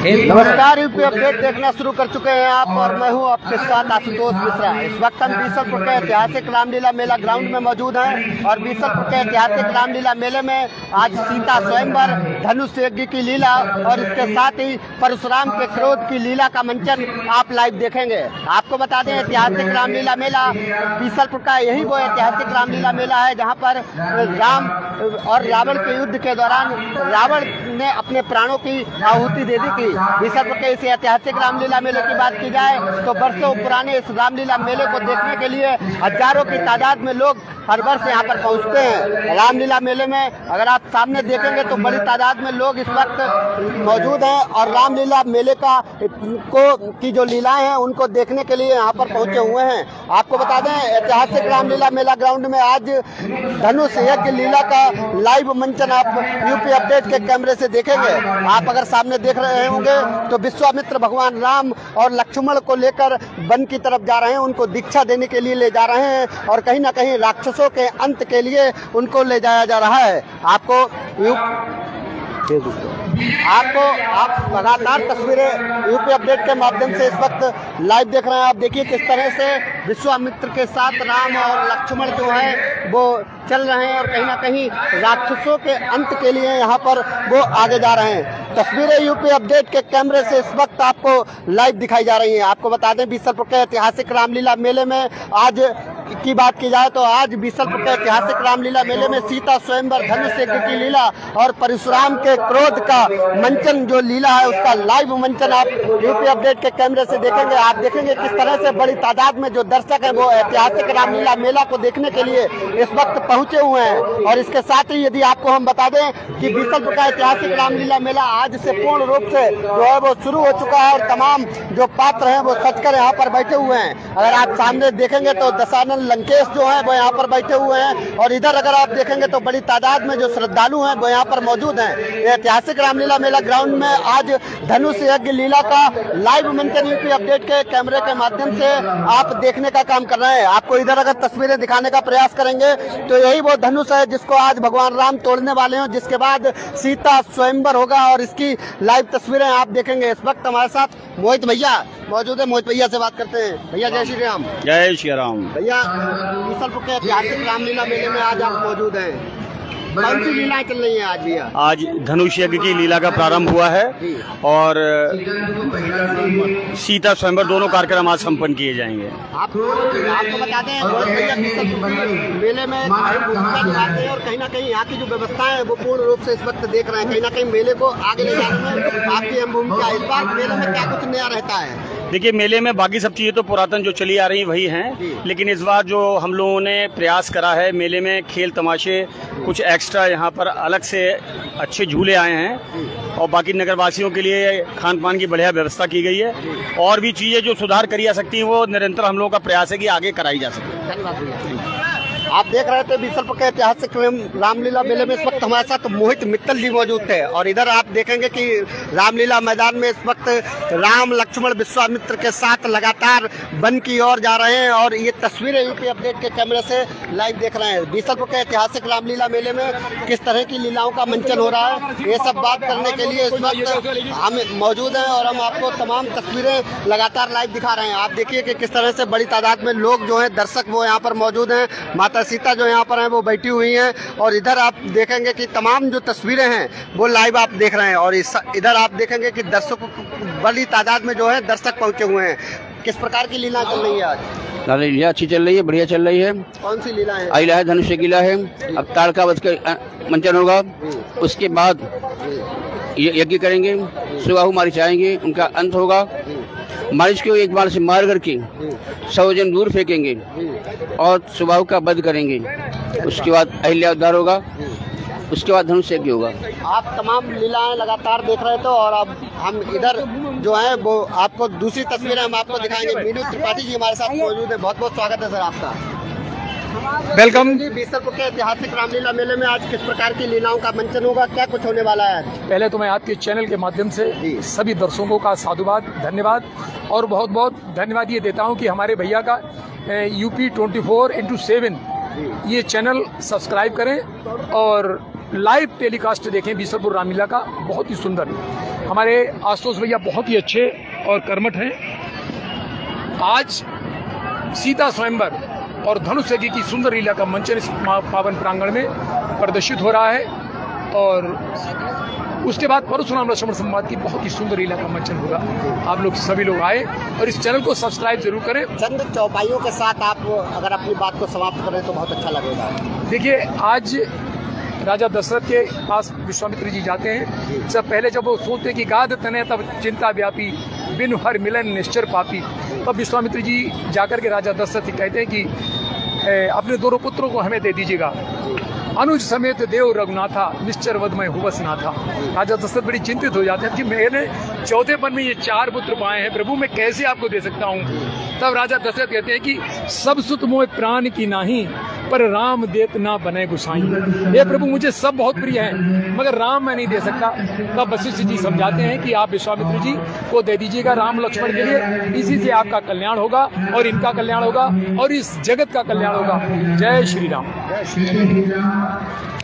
नमस्कार, UP update देखना शुरू कर चुके हैं आप और मैं हूं आपके साथ आशुतोष मिश्रा। इस वक्त हम बीसलपुर के ऐतिहासिक रामलीला मेला ग्राउंड में मौजूद हैं और बीसलपुर के ऐतिहासिक रामलीला मेले में आज सीता स्वयंवर, धनुष यज्ञ की लीला और इसके साथ ही परशुराम के क्रोध की लीला का मंचन आप लाइव देखेंगे। आपको बता दें, ऐतिहासिक रामलीला मेला बीसलपुर का यही वो ऐतिहासिक रामलीला मेला है जहाँ पर राम और रावण के युद्ध के दौरान रावण ने अपने प्राणों की आहुति दे दी थी। बीसलपुर के इस ऐतिहासिक रामलीला मेले की बात की जाए तो वर्षों पुराने इस रामलीला मेले को देखने के लिए हजारों की तादाद में लोग हर वर्ष यहाँ पर पहुँचते हैं। रामलीला मेले में अगर आप सामने देखेंगे तो बड़ी तादाद में लोग इस वक्त मौजूद हैं और रामलीला मेले की जो लीलाएं हैं उनको देखने के लिए यहाँ पर पहुँचे हुए हैं। आपको बता दें, ऐतिहासिक रामलीला मेला ग्राउंड में आज धनुष यज्ञ लीला का लाइव मंचन आप यूपी अपडेट के कैमरे से देखेंगे। आप अगर सामने देख रहे होंगे तो विश्वामित्र भगवान राम और लक्ष्मण को लेकर वन की तरफ जा रहे हैं, उनको दीक्षा देने के लिए ले जा रहे हैं और कहीं ना कहीं राक्षसों के अंत के लिए उनको ले जाया जा रहा है। आप लगातार तस्वीरें यूपी अपडेट के माध्यम से इस वक्त लाइव देख रहे हैं। आप देखिए किस तरह से विश्वामित्र के साथ राम और लक्ष्मण जो है वो चल रहे हैं और कहीं ना कहीं राक्षसों के अंत के लिए यहाँ पर वो आगे जा रहे हैं। तस्वीरें यूपी अपडेट के कैमरे से इस वक्त आपको लाइव दिखाई जा रही हैं। आपको बता दें, बीसलपुर के ऐतिहासिक रामलीला मेले में आज की बात की जाए तो आज बीसलपुर के ऐतिहासिक रामलीला मेले में सीता स्वयंवर, धनुष यज्ञ की लीला और परशुराम के क्रोध का मंचन जो लीला है उसका लाइव मंचन आप यूपी अपडेट के कैमरे से देखेंगे। आप देखेंगे किस तरह से बड़ी तादाद में जो दर्शक हैं वो ऐतिहासिक रामलीला मेला को देखने के लिए इस वक्त पहुंचे हुए हैं। और इसके साथ ही यदि आपको हम बता दें कि बीसलपुर का ऐतिहासिक रामलीला मेला आज से पूर्ण रूप से जो है वो शुरू हो चुका है और तमाम जो पात्र हैं वो सजकर यहाँ पर बैठे हुए हैं। अगर आप सामने देखेंगे तो दशानन लंकेश जो है वो यहाँ पर बैठे हुए हैं और इधर अगर आप देखेंगे तो बड़ी तादाद में जो श्रद्धालु हैं वो यहाँ पर मौजूद हैं। ऐतिहासिक रामलीला मेला ग्राउंड में आज धनुष यज्ञ लीला का लाइव मंचन यूपी अपडेट के कैमरे के माध्यम से आप देखने का काम कर रहे हैं। आपको इधर अगर तस्वीरें दिखाने का प्रयास करेंगे तो यही वो धनुष है जिसको आज भगवान राम तोड़ने वाले हैं, जिसके बाद सीता स्वयंवर होगा और इसकी लाइव तस्वीरें आप देखेंगे। इस वक्त हमारे साथ मोहित भैया मौजूद है, मोहित भैया से बात करते हैं। भैया जय श्री राम। जय श्री राम। भैया, बीसलपुर के ऐतिहासिक रामलीला मेले में आज आप मौजूद हैं, कौन सी लीलाएं चल रही हैं आज भैया? आज धनुष यज्ञ की लीला का प्रारंभ हुआ है और सीता स्वयंवर दोनों कार्यक्रम आज संपन्न किए जाएंगे। आपको बता दें, भैया मेले में आते हैं और कहीं ना कहीं यहाँ की जो व्यवस्थाएं है वो पूर्ण रूप से इस वक्त देख रहे हैं। कहीं ना कहीं मेले को आगे ले जाने में आपकी अहम भूमिका है। इस बार मेले में क्या कुछ नया रहता है? देखिए, मेले में बाकी सब चीजें तो पुरातन जो चली आ रही वही हैं, लेकिन इस बार जो हम लोगों ने प्रयास करा है, मेले में खेल तमाशे कुछ एक्स्ट्रा यहाँ पर अलग से अच्छे झूले आए हैं और बाकी नगरवासियों के लिए खान पान की बढ़िया व्यवस्था की गई है और भी चीजें जो सुधार करी जा सकती हैं वो निरंतर हम लोगों का प्रयास है कि आगे कराई जा सके। धन्यवाद भैया। आप देख रहे थे बीसलपुर के ऐतिहासिक रामलीला मेले में इस वक्त हमारे साथ मोहित मित्तल जी मौजूद थे और इधर आप देखेंगे कि रामलीला मैदान में इस वक्त राम लक्ष्मण विश्वामित्र के साथ लगातार वन की ओर जा रहे हैं और ये तस्वीरें यूपी अपडेट के कैमरे से लाइव देख रहे हैं। बीसलपुर के ऐतिहासिक रामलीला मेले में किस तरह की लीलाओं का मंचन हो रहा है, ये सब बात करने के लिए इस वक्त हम मौजूद हैं और हम आपको तमाम तस्वीरें लगातार लाइव दिखा रहे हैं। आप देखिए कि किस तरह से बड़ी तादाद में लोग जो है दर्शक वो यहाँ पर मौजूद हैं। माता सीता जो यहाँ पर हैं वो बैठी हुई हैं और इधर आप देखेंगे कि तमाम जो तस्वीरें हैं वो लाइव आप देख रहे हैं और इधर आप देखेंगे कि दर्शकों बड़ी तादाद में जो है दर्शक पहुंचे हुए हैं। किस प्रकार की लीला चल रही है आज? लीला अच्छी चल रही है, बढ़िया चल रही है। कौन सी लीला है? लीला है धनुष लीला है। अब ताड़का वध का मंचन होगा, उसके बाद यज्ञ करेंगे, सुबाहु मारिच आएंगे, उनका अंत होगा। मारिच को एक बार से मार करके 100 जन दूर फेंकेंगे और सुबाहु का वध करेंगे। उसके बाद अहिल्या उद्धार होगा, उसके बाद धनुष यज्ञ होगा। आप तमाम लीलाएं लगातार देख रहे थे और अब हम इधर जो है वो आपको दूसरी तस्वीरें हम आपको दिखाएंगे। मीनू त्रिपाठी जी हमारे साथ मौजूद है, बहुत बहुत स्वागत है सर आपका। वेलकम। बीसलपुर के ऐतिहासिक रामलीला मेले में आज किस प्रकार की लीलाओं का मंचन होगा, क्या कुछ होने वाला है? पहले तो मैं आपके चैनल के माध्यम से सभी दर्शकों का साधुवाद, धन्यवाद और बहुत बहुत धन्यवाद ये देता हूँ कि हमारे भैया का UP 24x7 ये चैनल सब्सक्राइब करें और लाइव टेलीकास्ट देखें बीसलपुर रामलीला का, बहुत ही सुंदर। हमारे आशुतोष भैया बहुत ही अच्छे और कर्मठ हैं। आज सीता स्वयंवर और धनुष यज्ञ की सुंदर लीला का मंचन इस पावन प्रांगण में प्रदर्शित हो रहा है, और उसके बाद परशुराम लक्ष्मण संवाद की बहुत ही सुंदर लीला का मंचन होगा। आप लोग सभी लोग आए और इस चैनल को सब्सक्राइब जरूर करें। चंद चौपाइयों के साथ आप अगर अपनी बात को समाप्त करें तो बहुत अच्छा लगेगा। देखिए, आज राजा दशरथ के पास विश्वामित्र जी जाते हैं। सब पहले जब वो सोचते कि गाद तने तब चिंता व्यापी, बिनु हर मिलन निश्चर पापी, तब विश्वामित्र जी जाकर के राजा दशरथ से कहते हैं कि अपने दोनों पुत्रों को हमें दे दीजिएगा। अनुज समेत देव रघुनाथा, निश्चर वधमय हुवस नाथा। राजा दशरथ बड़ी चिंतित हो जाते हैं कि मैंने चौथेपन में ये 4 पुत्र पाए हैं, प्रभु मैं कैसे आपको दे सकता हूँ। तब राजा दशरथ कहते हैं कि सब सुत मोह प्राण की नाही, पर राम देत ना बने गुसाई। ये प्रभु मुझे सब बहुत प्रिय हैं, मगर राम मैं नहीं दे सकता। तब वशिष्ठ जी समझाते हैं कि आप विश्वामित्र जी को दे दीजिएगा राम लक्ष्मण के लिए, इसी से आपका कल्याण होगा और इनका कल्याण होगा और इस जगत का कल्याण होगा। जय श्री राम।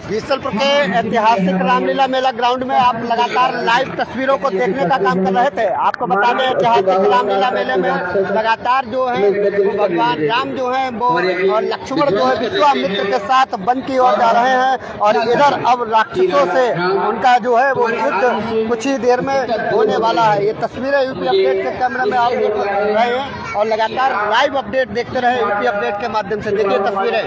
बीसलपुर के ऐतिहासिक रामलीला मेला ग्राउंड में आप लगातार लाइव तस्वीरों को देखने का काम कर रहे थे। आपको बता दें, ऐतिहासिक रामलीला मेले में लगातार जो है भगवान राम जो है वो और लक्ष्मण जो है विश्वामित्र के साथ वन की ओर जा रहे हैं, और इधर अब राक्षसों से उनका जो है वो युद्ध कुछ ही देर में होने वाला है। ये तस्वीरें यूपी अपडेट के कैमरे में आप देख रहे हैं, और लगातार लाइव अपडेट देखते रहे यूपी अपडेट के माध्यम से। देखिए तस्वीरें।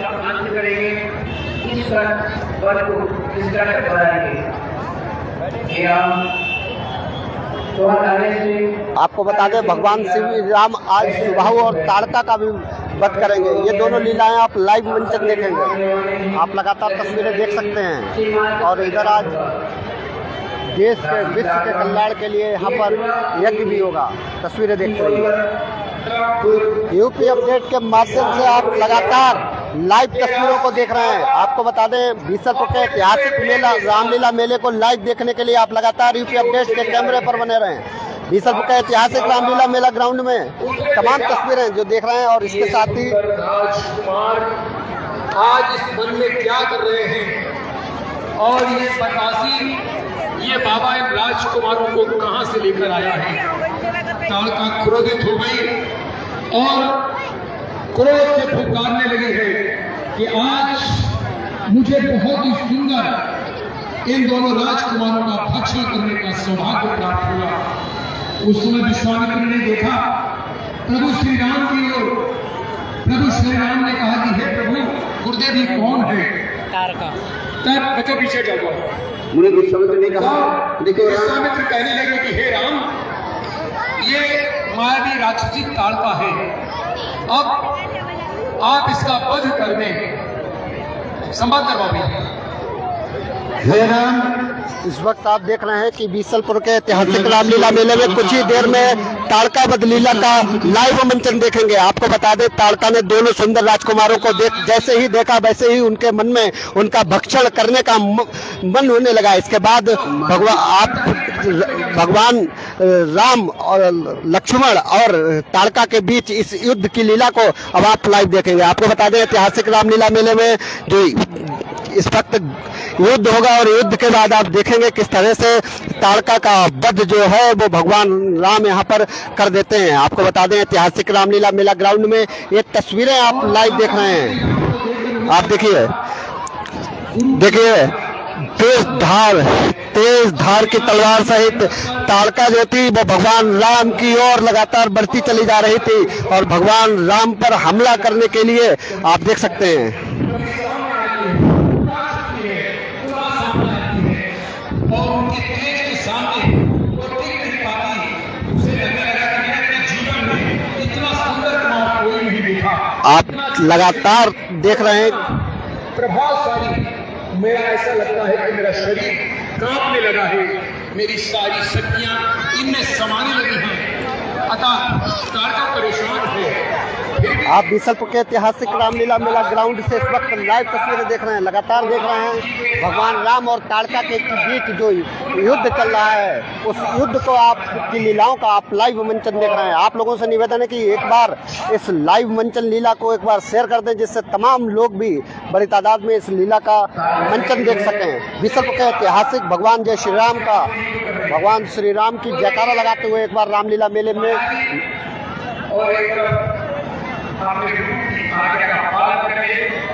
आपको बता दें, भगवान श्री राम आज सुबाहु और ताड़का का भी वध करेंगे। ये दोनों लीलाएं आप लाइव मंचन देखेंगे। आप लगातार तस्वीरें देख सकते हैं, और इधर आज देश के विश्व के कल्याण के लिए यहाँ पर यज्ञ भी होगा। तस्वीरें देखते रहिए। यूपी अपडेट के माध्यम से आप लगातार लाइव तस्वीरों को देख रहे हैं। आपको बता दें, बीसलपुर के ऐतिहासिक मेला रामलीला मेले को लाइव देखने के लिए आप लगातार यूपी अपडेट के कैमरे पर बने रहें। बीसलपुर के ऐतिहासिक रामलीला मेला ग्राउंड में तमाम तस्वीरें जो देख रहे हैं, और इसके साथ ही राजकुमार आज इस वन में क्या कर रहे हैं, और ये प्रकाशी ये बाबा इन राजकुमारों को कहां से लेकर आया है। ताड़का क्रोधित हो गई और क्रोध से फुफकारने लगी है कि आज मुझे बहुत ही सुंदर इन दोनों राजकुमारों का भक्षण करने का सौभाग्य प्राप्त हुआ। उस समय विश्वामित्र ने देखा प्रभु श्री राम की ओर। प्रभु श्री राम ने कहा कि हे प्रभु, गुरुदेव ये कौन है? ताड़का। तब बच्चों पीछे जाओ। मुझे विश्वामित्र ने कहा, देखो विश्वामित्र कहने लगे कि हे राम, ये मायावी राक्षसी ताड़का है, अब आप इसका वध कर दें। संवाद करवाओ। हे राम, इस वक्त आप देख रहे हैं कि बीसलपुर के ऐतिहासिक रामलीला मेले में कुछ ही देर में ताड़का वध लीला का लाइव मंचन देखेंगे। आपको बता दें, ताड़का ने दोनों सुंदर राजकुमारों को जैसे ही देखा वैसे ही उनके मन में उनका भक्षण करने का मन होने लगा। इसके बाद भगवान राम और लक्ष्मण और ताड़का के बीच इस युद्ध की लीला को अब आप लाइव देखेंगे। आपको बता दें, ऐतिहासिक रामलीला मेले में जो इस वक्त युद्ध होगा, और युद्ध के बाद आप देखेंगे किस तरह से ताड़का का वध जो है वो भगवान राम यहाँ पर कर देते हैं। आपको बता दें, ऐतिहासिक रामलीला मेला ग्राउंड में ये तस्वीरें आप लाइव देख रहे हैं। आप देखिए तेज धार की तलवार सहित ताड़का जो थी वो भगवान राम की ओर लगातार बढ़ती चली जा रही थी, और भगवान राम पर हमला करने के लिए आप देख सकते हैं। आप लगातार देख रहे हैं। प्रभावशाली, मेरा ऐसा लगता है कि मेरा शरीर कांपने लगा है, मेरी सारी शक्तियां इनमें समाने लगी हैं। अतः ताड़का परेशान है। आप बीसलपुर के ऐतिहासिक रामलीला मेला ग्राउंड से इस वक्त लाइव तस्वीरें देख रहे हैं, लगातार देख रहे हैं भगवान राम और ताड़का के बीच जो युद्ध चल रहा है, उस युद्ध को आप की लीलाओं का आप लाइव मंचन देख रहे हैं। आप लोगों से निवेदन है कि एक बार इस लाइव मंचन लीला को एक बार शेयर कर दें, जिससे तमाम लोग भी बड़ी तादाद में इस लीला का मंचन देख सकें। बीसलपुर के ऐतिहासिक भगवान जय श्री राम का, भगवान श्री राम की जयकारा लगाते हुए एक बार रामलीला मेले में और एक आज्ञा का पालन करें।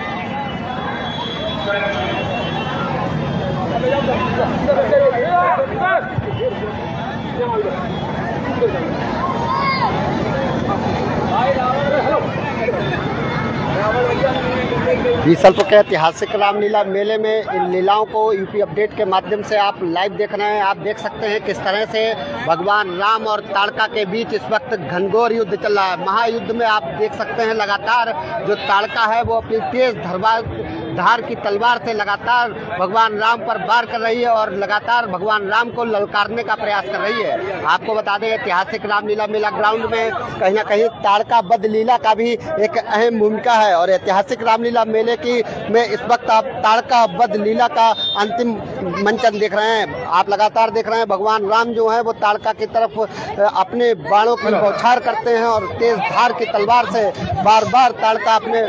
बीसलपुर के ऐतिहासिक रामलीला मेले में इन लीलाओं को यूपी अपडेट के माध्यम से आप लाइव देख रहे हैं। आप देख सकते हैं किस तरह से भगवान राम और ताड़का के बीच इस वक्त घनघोर युद्ध चल रहा है। महायुद्ध में आप देख सकते हैं लगातार जो ताड़का है वो अपनी तेज धार की तलवार से लगातार भगवान राम पर वार कर रही है और लगातार भगवान राम को ललकारने का प्रयास कर रही है। आपको बता दें ऐतिहासिक रामलीला मेला ग्राउंड में कहीं ना कहीं ताड़का बध लीला का भी एक अहम भूमिका है और ऐतिहासिक रामलीला मेले की में इस वक्त आप ताड़का बध लीला का अंतिम मंचन देख रहे हैं। आप लगातार देख रहे हैं भगवान राम जो है वो ताड़का की तरफ अपने बाणों की बौछार करते हैं और तेज धार की तलवार से बार बार ताड़का अपने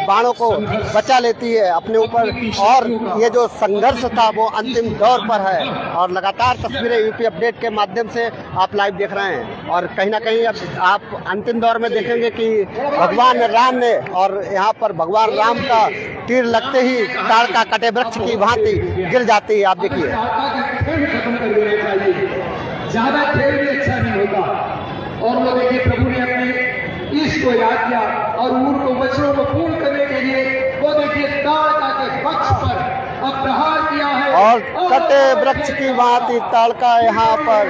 बाणों को बचा लेती है अपने ऊपर और ये जो संघर्ष था वो अंतिम दौर पर है और लगातार तस्वीरें यूपी अपडेट के माध्यम से आप लाइव देख रहे हैं। और कहीं ना कहीं अब आप अंतिम दौर में देखेंगे कि भगवान राम ने और यहाँ पर भगवान राम का तीर लगते ही ताड़का कटे वृक्ष की भांति गिर जाती है। आप देखिए ज्यादा खेल भी अच्छा नहीं होगा और वो देखिए प्रभु ने अपने ईश को याद किया और उनको वचनों को पूर्ण करने के लिए वो देखिए ताड़का के पक्ष पर अब प्रहार किया है और कटे वृक्ष की भांति ताड़का यहाँ पर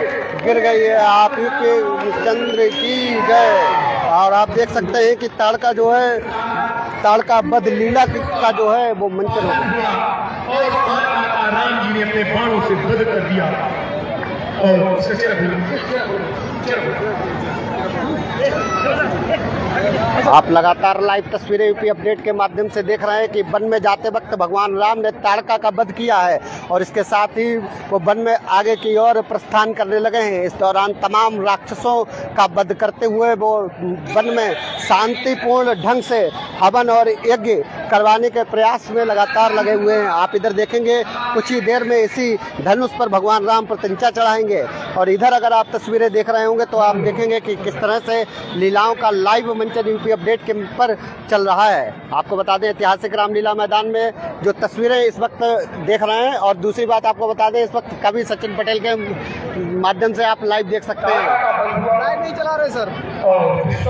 गिर गई है। आप के चंद्र की जय। और आप देख सकते हैं कि ताड़का जो है ताड़का बध लीला का जो है वो मंचन हो गया और राम जी ने अपने बाणों से बध कर दिया और आप लगातार लाइव तस्वीरें यूपी अपडेट के माध्यम से देख रहे हैं कि वन में जाते वक्त भगवान राम ने ताड़का का वध किया है और इसके साथ ही वो वन में आगे की ओर प्रस्थान करने लगे हैं। इस दौरान तमाम राक्षसों का वध करते हुए वो वन में शांतिपूर्ण ढंग से हवन और यज्ञ करवाने के प्रयास में लगातार लगे हुए हैं। आप इधर देखेंगे कुछ ही देर में इसी धनुष पर भगवान राम प्रतिंचा चढ़ाएंगे और इधर अगर आप तस्वीरें देख रहे होंगे तो आप देखेंगे कि किस तरह से लीलाओं का लाइव मंचन यूपी अपडेट के पर चल रहा है। आपको बता दें ऐतिहासिक रामलीला मैदान में जो तस्वीरें इस वक्त देख रहे हैं और दूसरी बात आपको बता दें इस वक्त कवि सचिन पटेल के माध्यम से आप लाइव देख सकते हैं। लाइव नहीं चला रहे सर,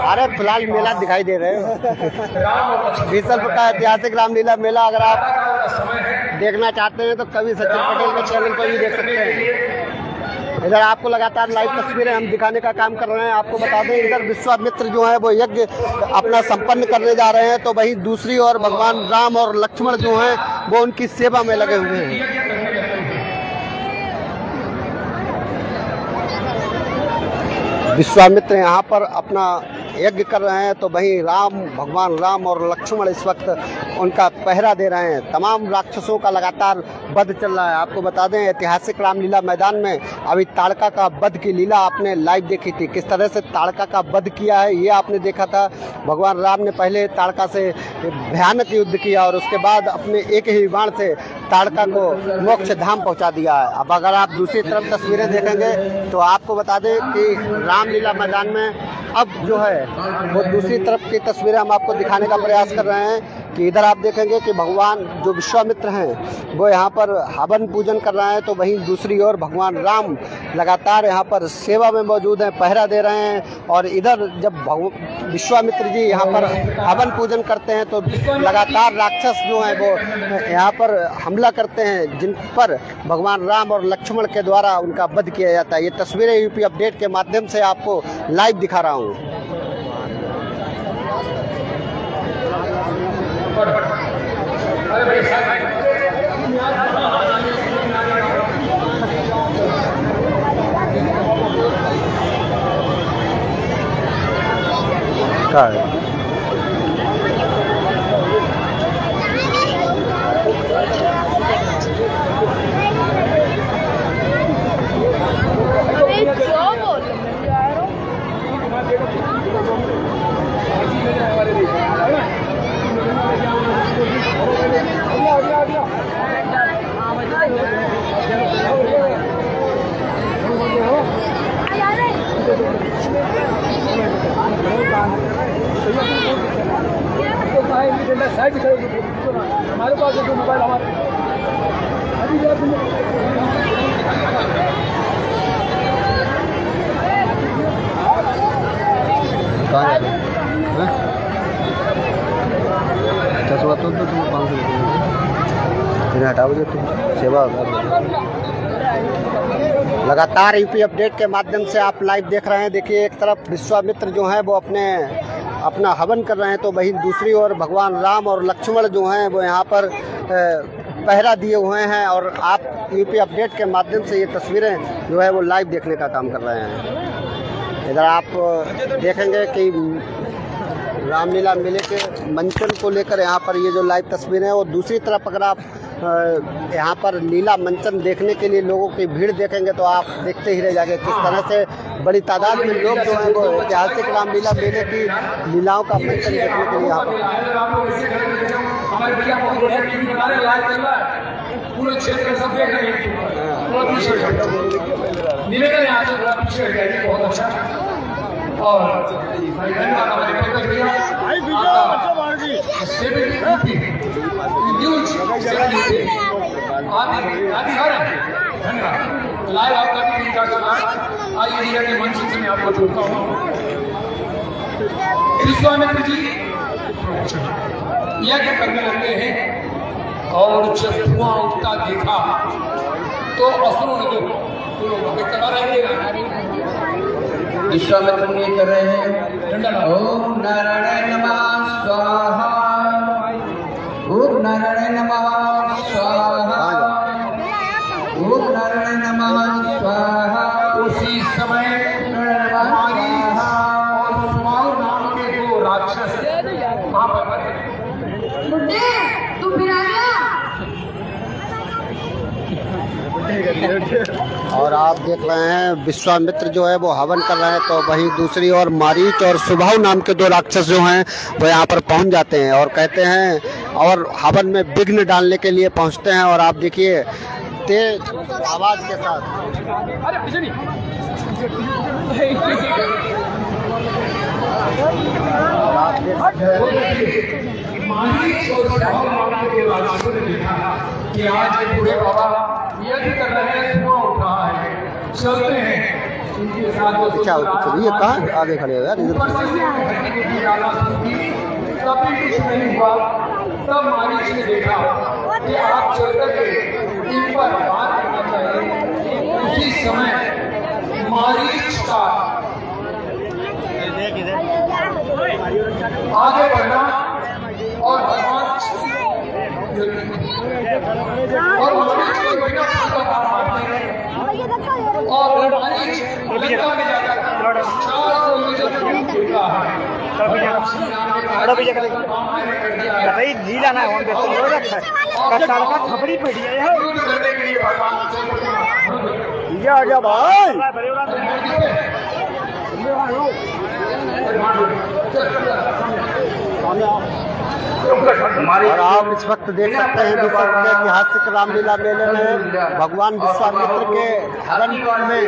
अरे फिलहाल मेला दिखाई दे रहे हैं। बीसलपुर का ऐतिहासिक रामलीला मेला अगर आप देखना चाहते हैं तो कवि सचिन पटेल के चैनल पर भी देख सकते हैं। इधर आपको लगातार लाइव तस्वीरें हम दिखाने का काम कर रहे हैं। आपको बता दें इधर विश्वामित्र जो है वो यज्ञ अपना संपन्न करने जा रहे हैं तो वहीं दूसरी ओर भगवान राम और लक्ष्मण जो हैं वो उनकी सेवा में लगे हुए हैं। विश्वामित्र यहाँ पर अपना यज्ञ कर रहे हैं तो वहीं भगवान राम और लक्ष्मण इस वक्त उनका पहरा दे रहे हैं। तमाम राक्षसों का लगातार वध चल रहा है। आपको बता दें ऐतिहासिक रामलीला मैदान में अभी ताड़का का वध की लीला आपने लाइव देखी थी। किस तरह से ताड़का का वध किया है ये आपने देखा था। भगवान राम ने पहले ताड़का से भयानक युद्ध किया और उसके बाद अपने एक ही बाण से ताड़का को मोक्ष धाम पहुंचा दिया है। अब अगर आप दूसरी तरफ तस्वीरें देखेंगे तो आपको बता दें कि रामलीला मैदान में अब जो है वो दूसरी तरफ की तस्वीरें हम आपको दिखाने का प्रयास कर रहे हैं कि इधर आप देखेंगे कि भगवान जो विश्वामित्र हैं वो यहाँ पर हवन पूजन कर रहे हैं तो वहीं दूसरी ओर भगवान राम लगातार यहाँ पर सेवा में मौजूद हैं, पहरा दे रहे हैं। और इधर जब विश्वामित्र जी यहाँ पर हवन पूजन करते हैं तो लगातार राक्षस जो हैं वो यहाँ पर हमला करते हैं जिन पर भगवान राम और लक्ष्मण के द्वारा उनका वध किया जाता है। ये तस्वीरें यूपी अपडेट के माध्यम से आपको लाइव दिखा रहा हूँ। साइड हमारे पास जो मोबाइल हमारे सेवा लगातार यूपी अपडेट के माध्यम से आप लाइव देख रहे हैं। देखिए एक तरफ विश्वामित्र जो हैं वो अपना हवन कर रहे हैं, तो वहीं दूसरी ओर भगवान राम और लक्ष्मण जो हैं वो यहाँ पर पहरा दिए हुए हैं और आप यूपी अपडेट के माध्यम से ये तस्वीरें जो है वो लाइव देखने का काम कर रहे हैं। इधर आप देखेंगे कि रामलीला मेले के मंचन को लेकर यहाँ पर ये जो लाइव तस्वीरें हैं, और दूसरी तरफ अगर आप यहाँ पर लीला मंचन देखने के लिए लोगों की भीड़ देखेंगे तो आप देखते ही रह जाएंगे किस तरह से बड़ी तादाद में लोग जो है वो ऐतिहासिक रामलीला मेले की लीलाओं का मंचन देखने के लिए यहाँ लाइव आपका भी आइए के मंच से मैं आपको जोड़ता हूँ। विश्वामित्र जी यज्ञ करने लगे हैं और जब धुआं उठता देखा तो असुरों ने तो करा रहे हैं। विश्वामित्र ये कर रहे हैं ओम नारायण नमः स्वाहा, ओम नारायण नमः स्वाहा, ओम नारायण नमः स्वाहा। उसी समय मारी और सुमाऊ नाम के दो राक्षस वहां पर तू फिर आ गया। और आप देख रहे हैं विश्वामित्र जो है वो हवन कर रहे हैं, तो वहीं दूसरी ओर मारीच और सुबाहु नाम के दो राक्षस जो हैं वो यहाँ पर पहुँच जाते हैं और कहते हैं और हवन में विघ्न डालने के लिए पहुँचते हैं। और आप देखिए तेज आवाज के साथ आप देख सकते कि आज बूढ़े बाबा यज्ञ कर रहे हैं, धुआं उठ रहा है, चलते हैं उनके साथ। चलिए कहाँ आगे खड़े हो यार, कभी कुछ नहीं हुआ। तब मारीच ने देखा कि आप चल करके इन पर बात करना चाहिए। उसी समय मारीच का आगे बढ़ना और भगवान और मारीच को बिना और मारीच लंका में जाकर 400 लीला ना खबरी पड़ी है और आप इस वक्त देख सकते हैं विश्व के ऐतिहासिक रामलीला मेले में भगवान विश्वामित्र के हवन में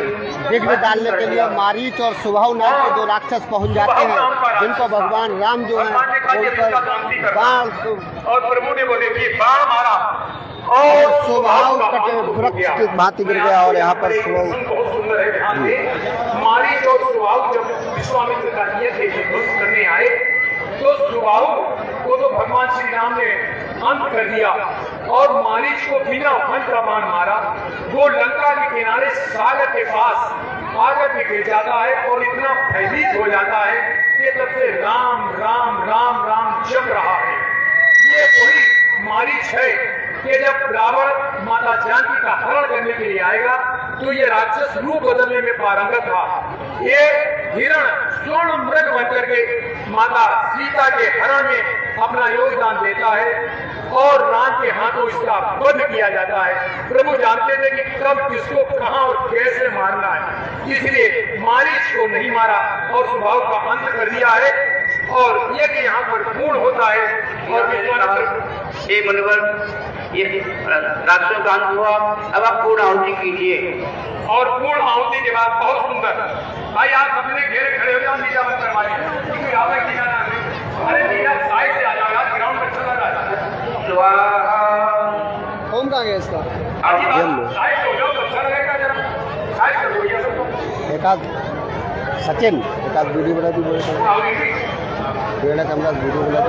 विघ्न डालने के लिए मारीच और सुबाहु नाम के दो राक्षस पहुंच जाते हैं, जिनको भगवान राम जो है बाण और प्रभु ने बोले कि बाण मारा और सुबाहु कटे वृक्ष की भांति गिर गया। और यहाँ पर बहुत सुंदर है। ध्यान दें, मारीच और सुबाहु जब विश्वामित्र का यज्ञ करने आए तो सुबाहु को तो भगवान श्री राम ने अंत कर दिया और मारीच को बिना वन का बाण मारा। वो लंका के किनारे सागर के पास आकर के गिर जाता है और इतना भयभीत हो जाता है कि तब से राम राम राम राम जप रहा है। ये वही मारीच है कि जब रावण माता जानकी का हरण करने के लिए आएगा तो ये राक्षस रूप बदलने में पारंगत था। ये हिरण स्वर्ण मृग बनकर के माता सीता के हरण में अपना योगदान देता है और राम के हाथों इसका वध किया जाता है। प्रभु जानते थे कि कब किसको कहां और कैसे मारना है, इसलिए मारीच को नहीं मारा और सुबाहु का अंत कर दिया है और ये कि यहाँ पर पूर्ण होता है। और ये मनोवर ये राक्षसों का अंत हुआ। अब आप पूर्ण आहुति कीजिए। और पूर्ण आहुति के बाद बहुत सुंदर भाई आप सबने घेरे खड़े हो जाओ, नीचा मत करवाइए क्योंकि यहाँ पे अरे नीचा साइड से आ जाओ यार, ग्राउंड में चला होम कहाँ गया इसका? एक आध सचिन एक आध वीडियो बना दी कैमरा वीडियो बना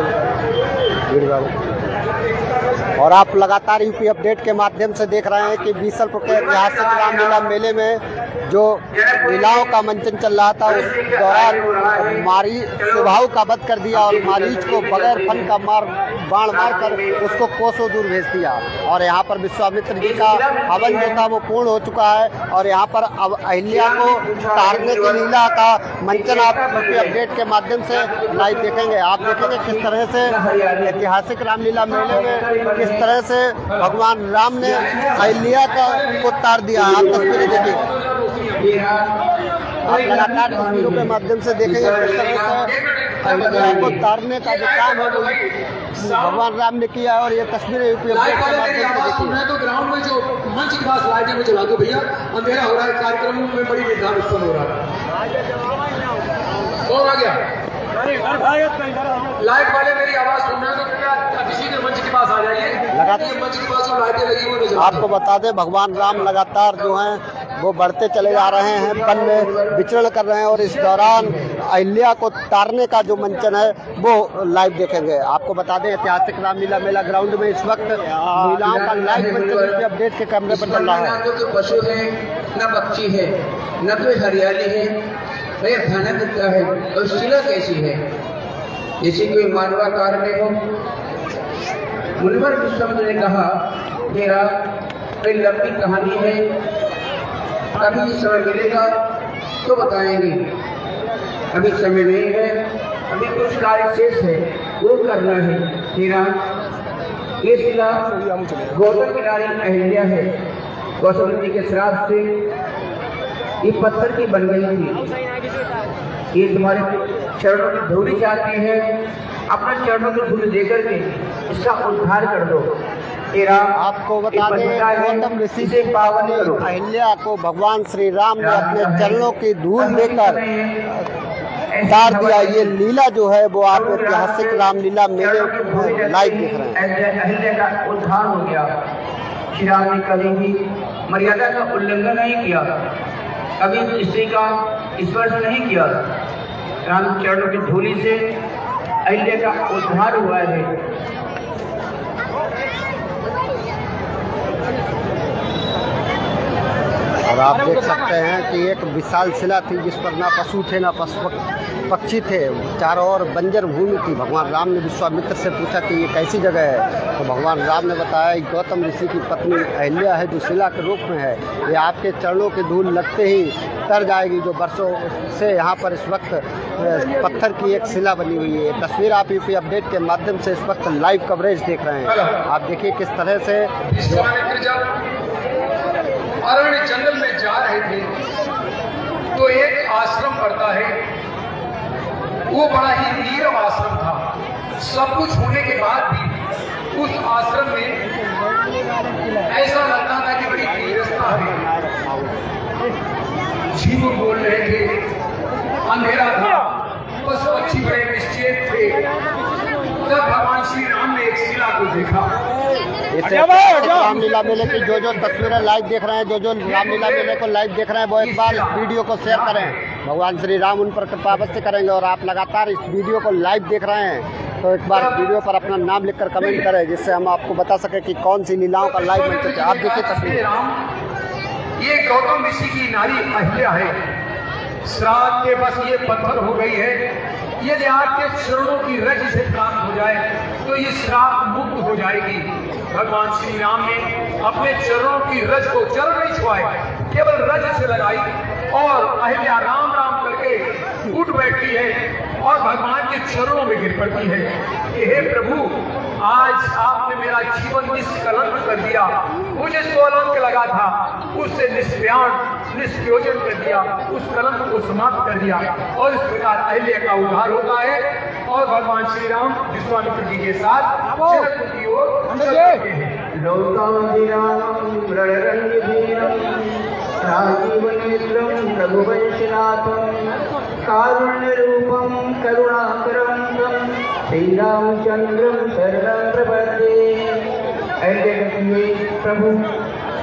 दी। और आप लगातार यूपी अपडेट के माध्यम से देख रहे हैं कि बीसलपुर के ऐतिहासिक रामलीला मेले में जो लीलाओं का मंचन चल रहा था उस दौरान मारी स्वभाव का वध कर दिया और मारीच को बगैर फन का बाण मारकर उसको कोसों दूर भेज दिया। और यहाँ पर विश्वामित्र जी का हवन जो था वो पूर्ण हो चुका है और यहाँ पर अब अहिल्या को तारने की लीला का मंचन आप यूपी अपडेट के माध्यम से लाइव देखेंगे। आप देखेंगे किस तरह से ऐतिहासिक रामलीला मेले में किस तरह से भगवान राम ने अहिल्या को तार दिया। आप तस्वीरें देखिए, आप लगातार तस्वीरों के माध्यम से देखेंगे किस तरह से अहिल्या को तारने का जो काम है वो भगवान राम ने किया और ये तस्वीरें यूपी अपडेट के माध्यम से देखिए। तो ग्राउंड में जो मंच के पास लाइटें में चला दो भैया, अंधेरा हो रहा है, कार्यक्रम में बड़ी विधान उत्पन्न हो रहा है। कौन आ गया? लाइट वाले मेरी आवाज सुन रहे हैं तो कृपया किसी के मंच के पास आ जाइए। मंच के पास जो लाइटें लगी हुई नजर आपको बता दें भगवान राम लगातार जो हैं वो बढ़ते चले जा रहे हैं, वन में विचरण कर रहे हैं और इस दौरान अहिल्या को तारने का जो मंचन है वो लाइव देखेंगे। आपको बता दें ऐतिहासिक रामलीला मेला ग्राउंड में इस वक्त लीलाओं का लाइव मंचन अपडेट के कैमरे पर चल रहा है। न तो पशु है, न पक्षी है, न तो हरियाली है, भैया खाना कितना है और शिला कैसी है, जैसे कोई मानवाकार में हो। मुनिवर विश्वामित्र ने कहा मेरा कोई लंबी कहानी है, कभी समय मिलेगा तो बताएंगे, अभी समय नहीं है, अभी कुछ कार्य शेष है वो करना है। मेरा ये शिला गौतम की रानी अहिल्या है, गौतम जी के श्राप से ये पत्थर की बन गई थी। ये तुम्हारे चरणों की धूली चाहती है, अपने चरणों की धूल देकर के इसका उद्धार कर दो। आपको बता दें गौतम ऋषि से पावन अहिल्या को भगवान श्री राम ने अपने चरणों की धूल देकर तार दिया। ये लीला जो है वो आप ऐतिहासिक रामलीला मेले लाइव देख रहे हैं। अहिल्या का उद्धार हो गया। श्री राम ने कभी भी मर्यादा का उल्लंघन नहीं किया, कभी स्त्री का स्पर्श नहीं किया। राम चरणों की धूली से अहिल्या का उद्धार हुआ है। और आप देख सकते हैं कि एक विशाल शिला थी जिस पर ना पशु थे ना पक्षी थे, चारों ओर बंजर भूमि थी। भगवान राम ने विश्वामित्र से पूछा कि ये कैसी जगह है, तो भगवान राम ने बताया गौतम ऋषि की पत्नी अहिल्या है जो शिला के रूप में है, ये आपके चरणों की धूल लगते ही तर जाएगी, जो बरसों से यहाँ पर इस वक्त पत्थर की एक शिला बनी हुई है। तस्वीर आप यूपी अपडेट के माध्यम से इस वक्त लाइव कवरेज देख रहे हैं। आप देखिए किस तरह से अरण्य जंगल में जा रहे थे तो एक आश्रम पड़ता है, वो बड़ा ही नीरव आश्रम था। सब कुछ होने के बाद भी उस आश्रम में ऐसा लगता था कि बड़ी नीरसता है। जीव बोल रहे थे, अंधेरा था, पशु पक्षी बड़े निश्चेत थे। तब भगवान श्री राम ने एक शिला को देखा। रामलीला मेले की जो तस्वीरें लाइव देख रहे हैं, जो रामलीला मेले को लाइव देख रहे हैं, वो एक बार इस वीडियो को शेयर करें। भगवान श्री राम उन पर कृपा अवश्य करेंगे। और आप लगातार इस वीडियो को लाइव देख रहे हैं तो एक बार वीडियो पर अपना नाम लिखकर कमेंट करें, जिससे हम आपको बता सकें कि कौन सी लीलाओं का लाइव मंच है। आप देखिए तस्वीर। ये गौतम ऋषि की नारी अहिल्या है, श्राप के बस ये पत्थर हो गई है। यदि आपके चरणों की रज से प्राप्त हो जाए तो ये श्राप मुक्त हो जाएगी। भगवान श्री राम ने अपने चरणों की रज को चरण नहीं छुआए, केवल रज से लगाई और अहिल्या राम राम करके उठ बैठती है और भगवान के चरणों में गिर पड़ती है कि हे प्रभु, आज आपने मेरा जीवन निष्कलंक कर दिया, मुझे जो कलंक लगा था उससे निष्प्रयोजन कर दिया, उस कलंक को समाप्त कर दिया। और इस प्रकार अहिल्या का उद्धार होता है और भगवान श्री राम विश्वामित्र जी के साथ जनकपुर की ओर चलते हैं। कारुण्यरूपं करुणाकरं श्रीरामचंद्रं शरणं प्रपद्ये। ऐसे करते हुए प्रभु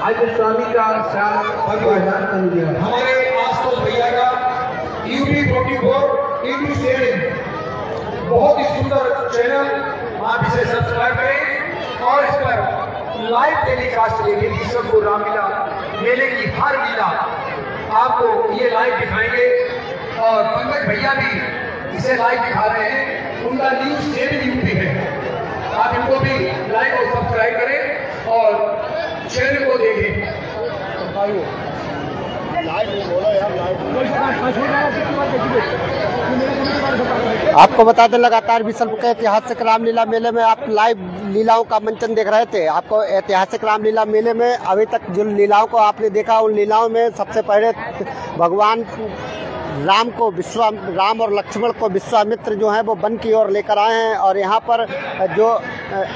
आज स्वामी का श्राप भगवान कर दिया। हमारे आशुतोष भैया का यूपी 44 इंटू 7 बहुत ही सुंदर चैनल, आप इसे सब्सक्राइब करें और इस पर लाइव टेलीकास्ट देखिए। किशोरपुर रामलीला मेले की हर लीला आपको ये लाइव दिखाएंगे और पंकज भैया भी इसे लाइव दिखा रहे हैं। उनका न्यूज 7 यूपी है, आप इनको भी लाइक और सब्सक्राइब करें और चैनल को देखें। आपको बता दें, लगातार विश्व के ऐतिहासिक रामलीला मेले में आप लाइव लीलाओं का मंचन देख रहे थे। आपको ऐतिहासिक रामलीला मेले में अभी तक जिन लीलाओं को आपने देखा, उन लीलाओं में सबसे पहले भगवान राम और लक्ष्मण को विश्वामित्र जो है वो वन की ओर लेकर आए हैं और यहाँ पर जो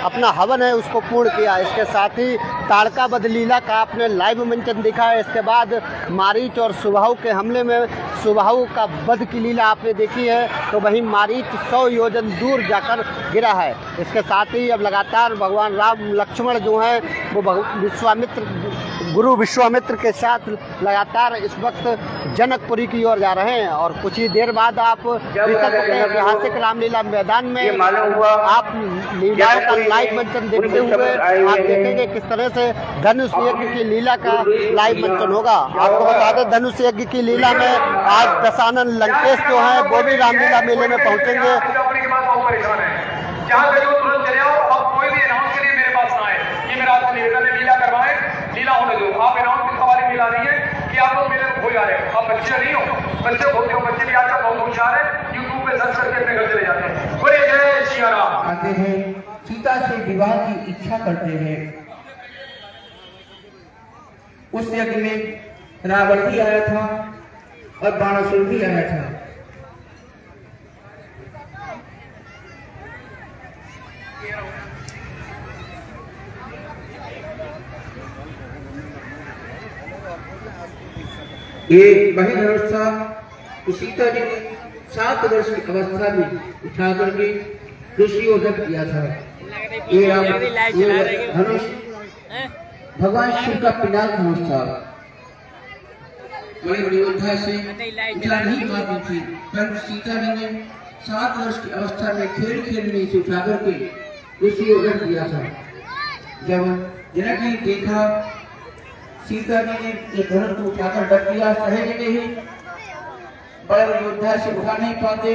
अपना हवन है उसको पूर्ण किया। इसके साथ ही ताड़का वध लीला का आपने लाइव मंचन देखा है। इसके बाद मारीच और सुबाहु के हमले में सुबाहु का वध की लीला आपने देखी है, तो वहीं मारीच 100 योजन दूर जाकर गिरा है। इसके साथ ही अब लगातार भगवान राम लक्ष्मण जो हैं वो गुरु विश्वामित्र के साथ लगातार इस वक्त जनकपुरी की ओर जा रहे हैं और कुछ ही देर बाद आप ऐतिहासिक रामलीला मैदान में आप लीलाओं का लाइव मंचन देखते हुए आप देखेंगे किस तरह से धनुष यज्ञ की लीला का लाइव मंचन होगा। आपको बता दें, धनुष यज्ञ की लीला में आज दशानन लंकेश जो है वो भी रामलीला मेले में पहुंचेंगे। लीला होने दो, आप अनाउंस वाली लीला नहीं है कि आप लोग मेरे हो जा रहे हैं। आप बच्चे नहीं हो, बच्चे होते हो, बच्चे भी आजकल बहुत होशियार है, यूट्यूब पे सर्च करके अपने घर चले जाते हैं। बोले जय श्री राम। आते हैं सीता से विवाह की इच्छा करते हैं। उस यज्ञ में रावण भी आया था और बाणासुर भी आया था। ये वही धनुष था तो सीता जी ने 7 वर्ष की अवस्था में उठा करके ऋषियों किया था। ये धनुष भगवान शिव का पिनाक धनुष था। बड़ी बड़ी योद्धा से इतना नहीं मारती थी, पर सीता जी ने 7 वर्ष की अवस्था में खेल खेल में इसे उठा करके ऋषियों किया था। जब जनक ने देखा सीता जी ने एक धनुष को उठाकर रख दिया, सहज में ही बड़े योद्धा से उठा नहीं पाते,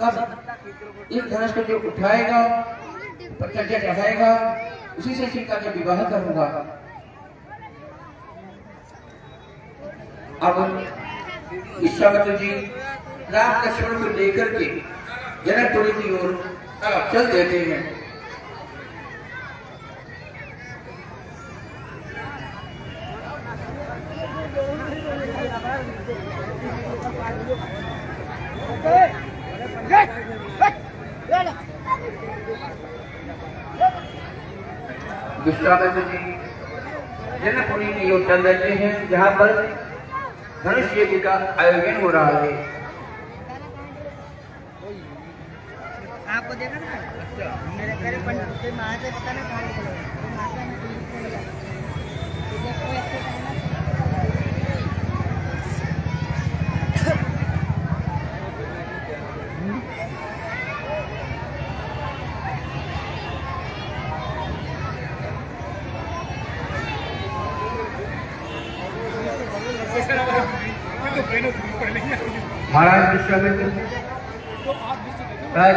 तब इस धनुष को जो उठाएगा पटक चढ़ाएगा उसी से सीता का विवाह करूंगा। अब विश्वामित्र जी राम लक्ष्मण को लेकर के जनकपुरी की ओर चल देते हैं। विश्वामित्र जी जनकपुरी की ओर चल देते हैं, जहाँ पर धनुष यज्ञ का आयोजन हो रहा है। आपको देखा ना, मेरे घर पंडित महादेव का ना महाराज विश्वामित्र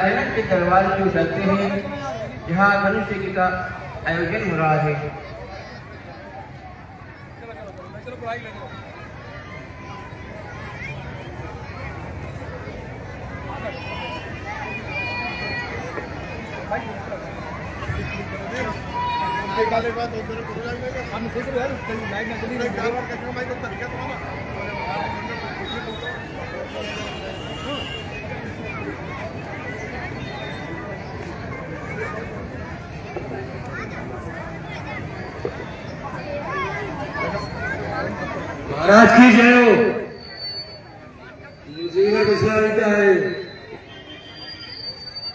जनक के दरबार में चलते हैं, जहाँ धनुष यज्ञ का आयोजन हो रहा है। महाराज की जय हो। मुझे विश्वामित्र है।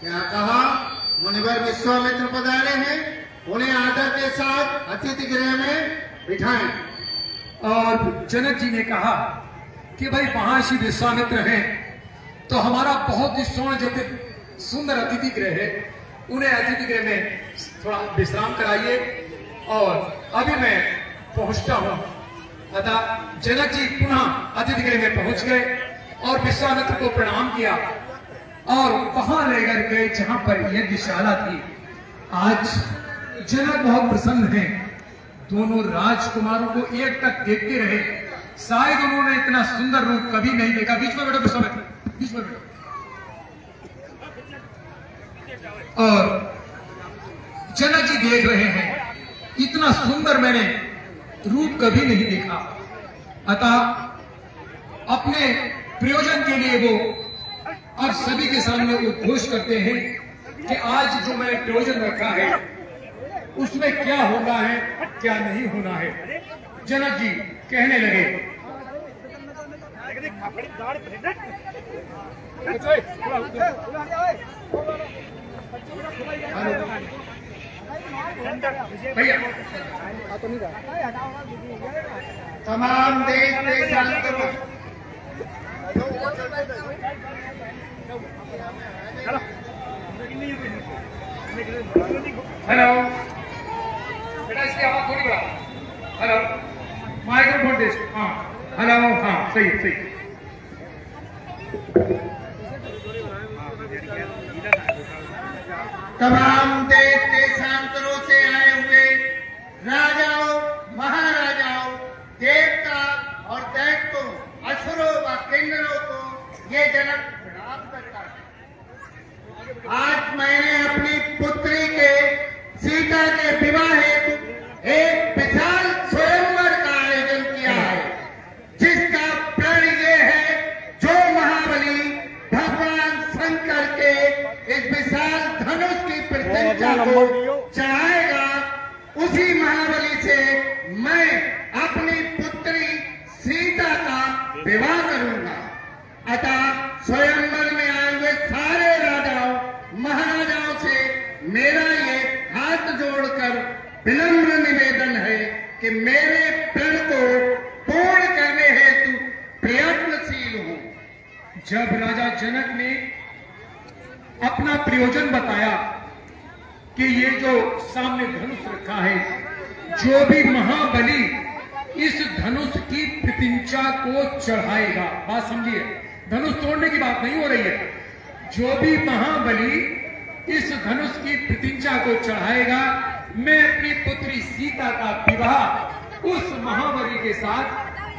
क्या कहा? मुनिवर विश्वामित्र पधारे हैं। उन्हें आदर के साथ अतिथि गृह में बिठाएं। और जनक जी ने कहा कि भाई महर्षि विश्वामित्र हैं तो हमारा बहुत ही स्वर्ण जटिल सुंदर अतिथि गृह है, उन्हें अतिथि गृह में थोड़ा विश्राम कराइए और अभी मैं पहुंचता हूं। अतः जनक जी पुनः अतिथि गृह में पहुंच गए और विश्वामित्र को प्रणाम किया और वहां लेकर गए जहां पर यज्ञशाला थी। आज जनक बहुत प्रसन्न हैं, दोनों राजकुमारों को एक तक देखते रहे, शायद उन्होंने इतना सुंदर रूप कभी नहीं देखा। बीच में बैठो विश्वामित्र, बीच में बैठो। और जनक जी देख रहे हैं इतना सुंदर मैंने रूप कभी नहीं देखा। अतः अपने प्रयोजन के लिए वो अब सभी के सामने उद्घोष करते हैं कि आज जो मैंने प्रयोजन रखा है उसमें क्या होना है क्या नहीं होना है। जनक जी कहने लगे, भैया तमाम देश देशांतरों हेलो बेटा, इसकी आवाज थोड़ी बढ़ा। Hello, microphone test. हाँ हेलो, हाँ सही सही। तमाम देश देशांतरों से आए हुए राजाओं, महाराजाओं, देवता और दैत्यों, असुरों व किन्नरों को ये जनक प्रणाम करता है। आज मैंने अपनी पुत्री के सीता के विवाह हेतु एक विशाल स्वयंवर का आयोजन किया है, जिसका प्रण ये है जो महाबली भगवान शंकर के इस विशाल धनुष की प्रतिष्ठा को चढ़ाएगा, उसी महाबली से मैं अपनी पुत्री सीता का विवाह करूंगा। अतः स्वयंवर में आए हुए सारे राजाओं, महाराजाओं से मेरा ये हाथ जोड़कर विनम्र निवेदन है कि मेरे प्रण को पूर्ण करने हेतु प्रयत्नशील हूं। जब राजा जनक ने अपना प्रयोजन बताया कि ये जो सामने धनुष रखा है, जो भी महाबली इस धनुष की प्रतिष्ठा को चढ़ाएगा, बात समझिए, धनुष तोड़ने की बात नहीं हो रही है, जो भी महाबली इस धनुष की प्रतिष्ठा को चढ़ाएगा, मैं अपनी पुत्री सीता का विवाह उस महाबली के साथ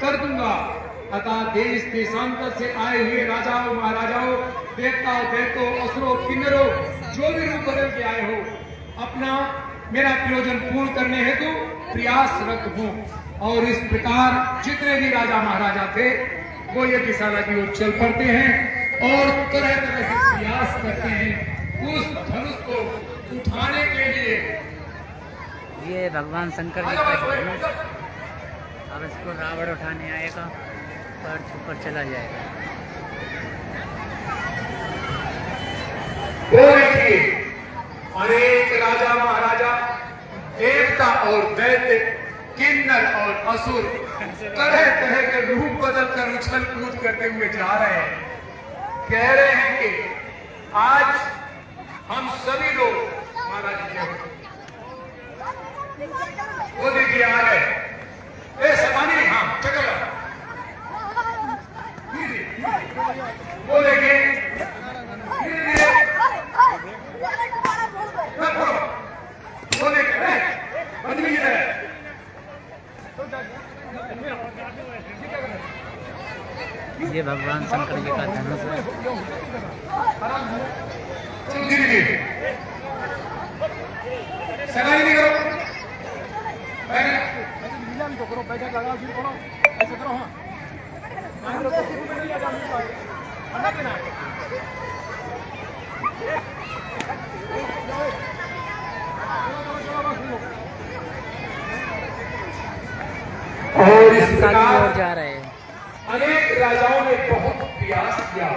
कर दूंगा। अतः देश देशांतर से आए हुए राजाओं, महाराजाओं, देवताओं, दैत्यों, असुरों, किन्नरों, जो भी रूप बदल के आए हो, अपना मेरा प्रयोजन पूर्ण करने हेतु प्रयासरत हूं। और इस प्रकार जितने भी राजा महाराजा थे वो यज्ञशाला की ओर चल पड़ते हैं और तरह तरह से प्रयास करते हैं उस धनुष को उठाने के लिए। ये भगवान शंकर जी का धनुष, अब इसको रावण उठाने आएगा, पैर छूकर चला जाएगा। अनेक राजा महाराजा, देवता और दैत्य, किन्नर और असुर तरह तरह के रूप बदल कर उछल कूद करते हुए जा रहे हैं। कह रहे हैं कि आज हम सभी लोग महाराज जी वो देखिए आ गए। सवानी, हाँ चलो, वो देखिए वो देखिए आदमी है। ये भगवान शंकर जी का धनुष है। सगाई नहीं करो, ऐसे करो। और इस प्रकार जा रहे हैं। अनेक राजाओं ने बहुत प्रयास किया,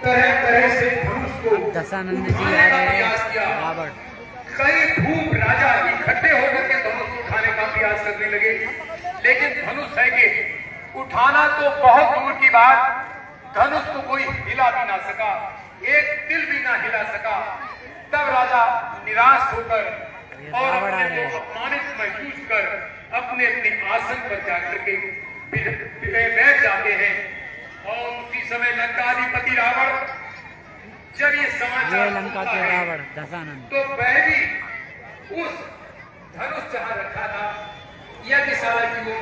तरह तरह से धनुष को दशानंद जी आ रहे हैं, रावण कई धूप राजा इकट्ठे होकर के धनुष को उठाने का प्रयास करने लगे, लेकिन धनुष है कि उठाना तो बहुत दूर की बात, धनुष को कोई हिला भी ना सका, एक तिल भी ना हिला सका। तब राजा निराश होकर और अपने को अपमानित महसूस कर अपने अपने आसन पर जाकर के बैठ जाते हैं। और उसी समय लंकाधिपति रावण जब ये समाचार लंका के रावण दशानन तो वह भी उस धनुष जहां रखा था यज्ञशाला की ओर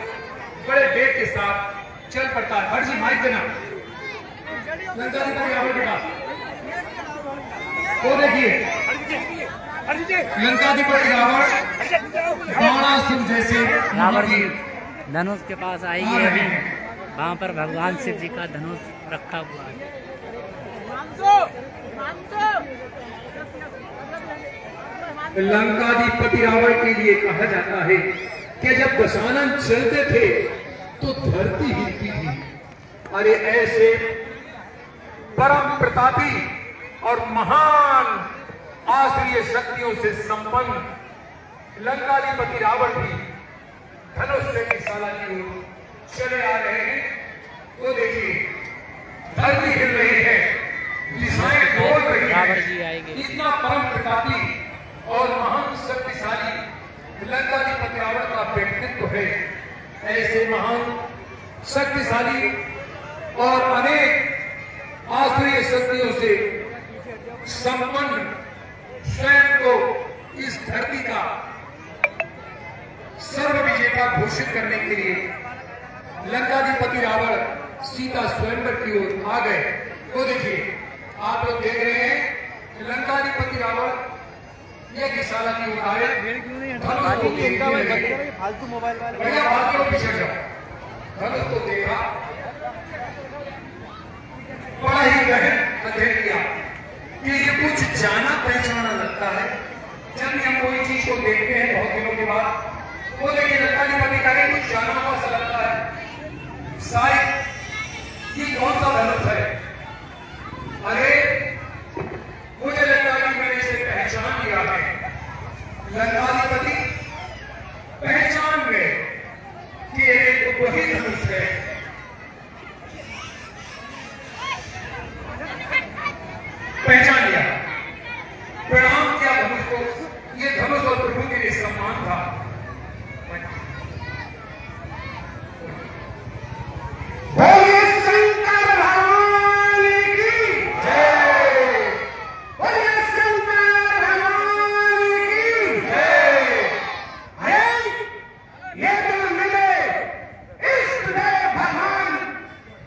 बड़े वेग के साथ चल पड़ता है। हर जी माइक देना, लंकाधिपति रावण के पास वो देखिए लंकाधिपति रावण बाणासुर जैसे रावण जी धनुष के पास आएंगे अभी, वहाँ पर भगवान शिव जी का धनुष रखा हुआ है। लंकाधिपति रावण के लिए कहा जाता है कि जब दशानन चलते थे तो धरती हिलती थी। अरे ऐसे परम प्रतापी और महान आसुरीय शक्तियों से संपन्न लंकाधिपति रावण भी धनुष यज्ञशाला की ओर चले आ रहे हैं। तो देखिए धरती हिल रही है, दिशाएं डोल रही है। इतना परम प्रतापी और महान शक्तिशाली लंकाधिपति रावण का व्यक्तित्व है। ऐसे महान शक्तिशाली और अनेक आसुरीय शक्तियों से संपन्न स्वयं को इस धरती का सर्व विजेता घोषित करने के लिए लंकाधिपति रावण सीता स्वयंवर की ओर आ गए। तो देखिए आप लोग देख रहे हैं लंकाधिपति रावण यज्ञशाला की ओर आए, फालतू मोबाइल वाले भैया बात को पीछे जाओ, धनुष को देखा, बड़ा ही गहन अध्ययन किया कि ये कुछ जाना पहचाना लगता है। जब हम कोई चीज को देखते हैं बहुत दिनों के बाद, वो देखिए लंकाधिपति करें कुछ जाना हुआ सा लगता है, शायद ये कौन सा धनुष है। अरे मुझे लगता है कि मैंने इसे पहचान लिया है। लंकाधिपति पहचान गए कि ये तो वही धनुष है। पहचान लिया, प्रणाम किया धनुष को। ये धनुष और प्रभु के लिए सम्मान था। बोलिए शंकर भगवान की जय, बोलिए शंकर भगवान की जय। ये तो मिले इष्ट देव भगवान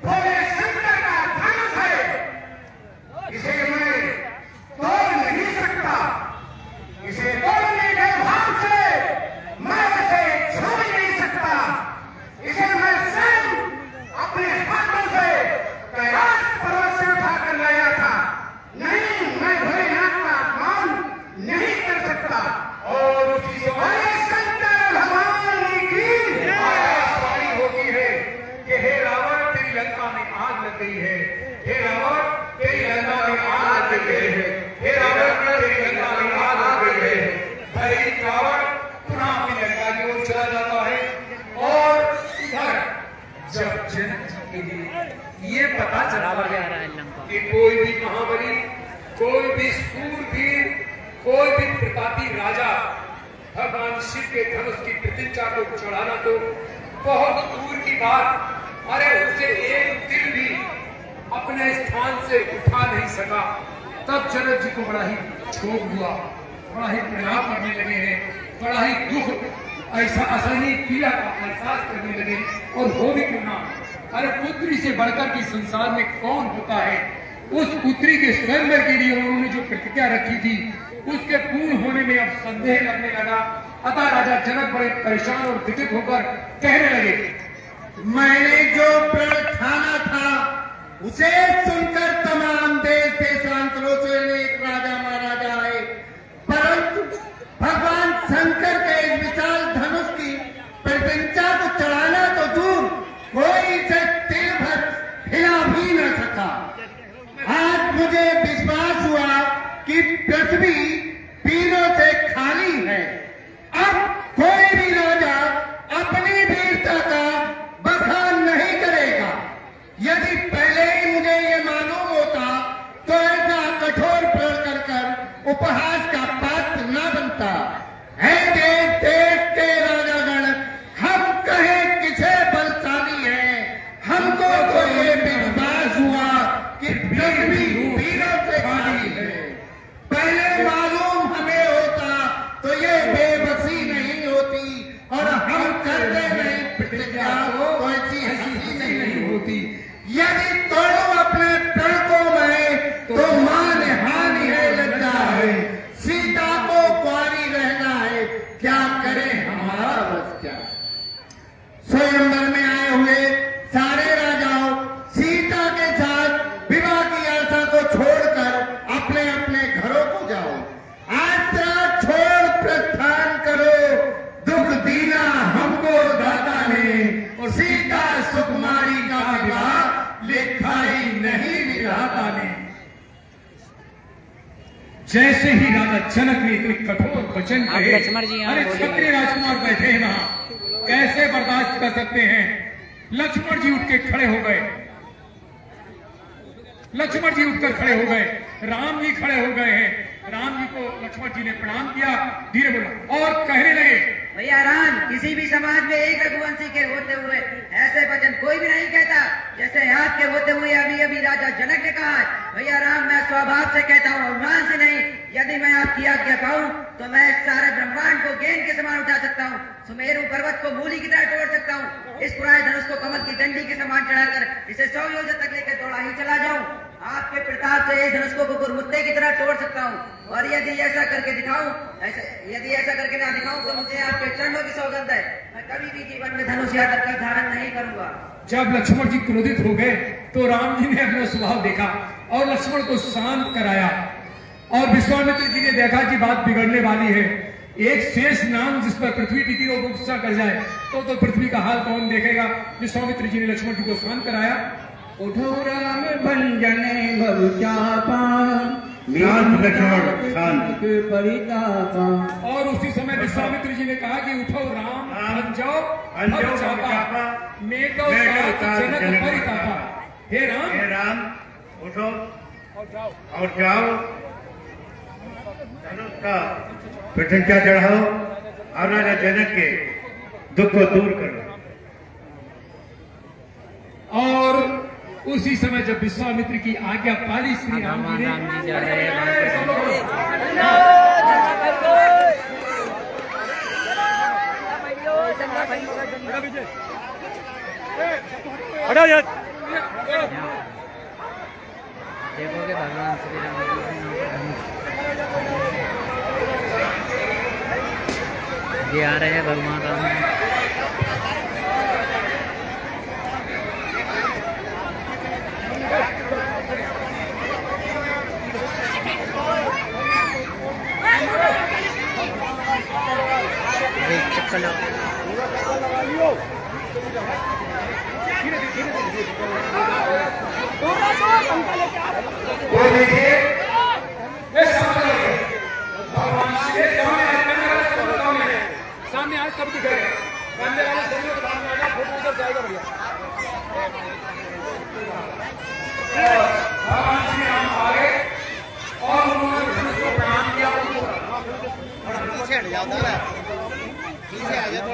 भोले शंकर का धनुष है। इसे मैं तोड़ नहीं सकता, इसे तोड़ने के भाव से मैं इसे छोड़ नहीं सकता। इसे मैं स्वयं अपने हाथों से कैलाश पर्वत से उठाकर लाया था। नहीं, मैं भोलेनाथ का अपमान नहीं कर सकता। और उसी से शंकर भगवान की आकाशवाणी होती है कि हे रावण तेरी लंका में आग लग गई है, हे रावण तेरी लंका में आग लग गई है, हे रावण तेरी लंका में आग लग गई है। भयभीत रावण पुनः अपनी लंका की ओर चला जाता है। और इधर जब जनक जी के लिए ये पता चला कि कोई भी महाबली, कोई भी सूरवीर, कोई भी प्रतापी राजा भगवान शिव के धनुष की प्रतिष्ठा को चढ़ाना तो बहुत दूर की बात, अरे उसे एक तिल भी अपने स्थान से उठा नहीं सका। तब जनक जी को बड़ा ही क्षोभ हुआ, बड़ा ही प्रणाम करने लगे हैं, बड़ा ही दुख ऐसा असहनीय पीड़ा का एहसास करने लगे। और हो भी क्यों ना, अरे पुत्री से बढ़कर के संसार में कौन होता है। उस पुत्री के स्वयंवर के लिए उन्होंने जो प्रतिज्ञा रखी थी उसके पूर्ण होने में अब संदेह लगने लगा। अतः राजा जनक बड़े परेशान और विचलित होकर कहने लगे, मैंने जो प्रण ठाना था उसे सुनकर तमाम देश देशांतरों से एक राजा महाराजा आए, परंतु भगवान शंकर के एक विशाल धनुष की प्रतिष्ठा को चढ़ाना तो दूर, कोई इसे तिल भर हिला भी न सका। आज मुझे विश्वास हुआ कि पृथ्वी पीरों से खा है। अब कोई भी राजा अपनी वीरता का बखान नहीं करेगा। यदि पहले ही मुझे ये मालूम होता तो ऐसा कठोर प्रण कर कर उपहास का पात्र न बनता। है देश देश के राजागण, हम कहें किसे बलशाली है, हमको तो ये विश्वास हुआ कि पृथ्वी वीरों से खाली है। पहले मालूम हमें होता तो ये बेबसी नहीं होती और हम करते नहीं प्रतिज्ञा तो ऐसी हंसी नहीं होती। यदि तोड़ो अपने प्रण को मैं तो मान हानि है, लज्जा है, सीता को कुंवारी रहना है, क्या करें हमारा बस क्या। स्वयंवर में आए हुए सारे राजाओं सीता के साथ विवाह की आशा को छोड़कर अपने अपने घरों को जाओ। आश्रय छोड़ प्रस्थान करो, दुख दीना हमको दाता ने, और सीता सुकुमारी का विवाह लिखा ही नहीं विधाता ने। जैसे ही राजा जनक ने इतने कठोर वचन कहे, लक्ष्मण जी यहाँ अरे बोलिए। क्षत्रिय राजकुमार बैठे हैं वहां, कैसे बर्दाश्त कर सकते हैं। लक्ष्मण जी उठ के खड़े हो गए, लक्ष्मण जी उठकर खड़े हो गए, राम जी खड़े हो गए हैं। राम जी को लक्ष्मण जी ने प्रणाम किया, धीरे बोला और कहने लगे, भैया राम, किसी भी समाज में एक रघुवंशी के होते हुए ऐसे वचन कोई भी नहीं कहता जैसे आपके होते हुए अभी अभी राजा जनक ने कहा। भैया राम, मैं स्वभाव से कहता हूँ, अभिमान से नहीं। यदि मैं आपकी आज्ञा पाऊं तो मैं सारे ब्रह्मांड को गेंद के समान उठा सकता हूँ, सुमेरु पर्वत को मूली की तरह तोड़ सकता हूँ, इस पुराने धनुष को कमल की डंडी के समान चढ़ाकर इसे 100 योजन तक लेकर दौड़ा ही चला जाऊं। आपके प्रताप से इस धनुष को कुकुरमुत्ते की तरह तोड़ सकता हूँ। और यदि ऐसा करके दिखाऊं, यदि ऐसा करके ना दिखाऊं तो मुझे आपके चरणों की सौगंध है, मैं कभी भी जीवन में धनुष या तक की धारण नहीं करूंगा। जब लक्ष्मण जी क्रोधित हो गए तो राम जी ने अपना स्वभाव देखा और लक्ष्मण को शांत कराया। और विश्वामित्र जी ने देखा कि बात बिगड़ने वाली है, एक शेष नाम जिस पर पृथ्वी टिकी वो गुस्सा कर जाए तो पृथ्वी का हाल कौन देखेगा। विश्वामित्र जी ने लक्ष्मण जी को शांत कराया। उठो राम भंजने भव चापा, परितापा। और उसी समय विश्वामित्र जी ने कहा कि उठो राम बन जाओ भव चापा, मेघो जनक परितापा। हे राम उठो और जाओ, धनुष का प्रशंसा चढ़ाओ और राजा जनक के दुख को दूर करो। और उसी समय जब विश्वामित्र की आज्ञा पाली श्री राम जी ने, देखोगे भगवान श्री राम ये आ रहे हैं भगवान राम। चक्कर सामने आज कब दिख रहे हैं, सामने वाले सभी को सामने आना, फोटो उधर जाएगा भैया। भगवान श्री राम आ गए और उन्होंने धनुष को प्रणाम किया। पीछे हट जाओ, पीछे आ जाओ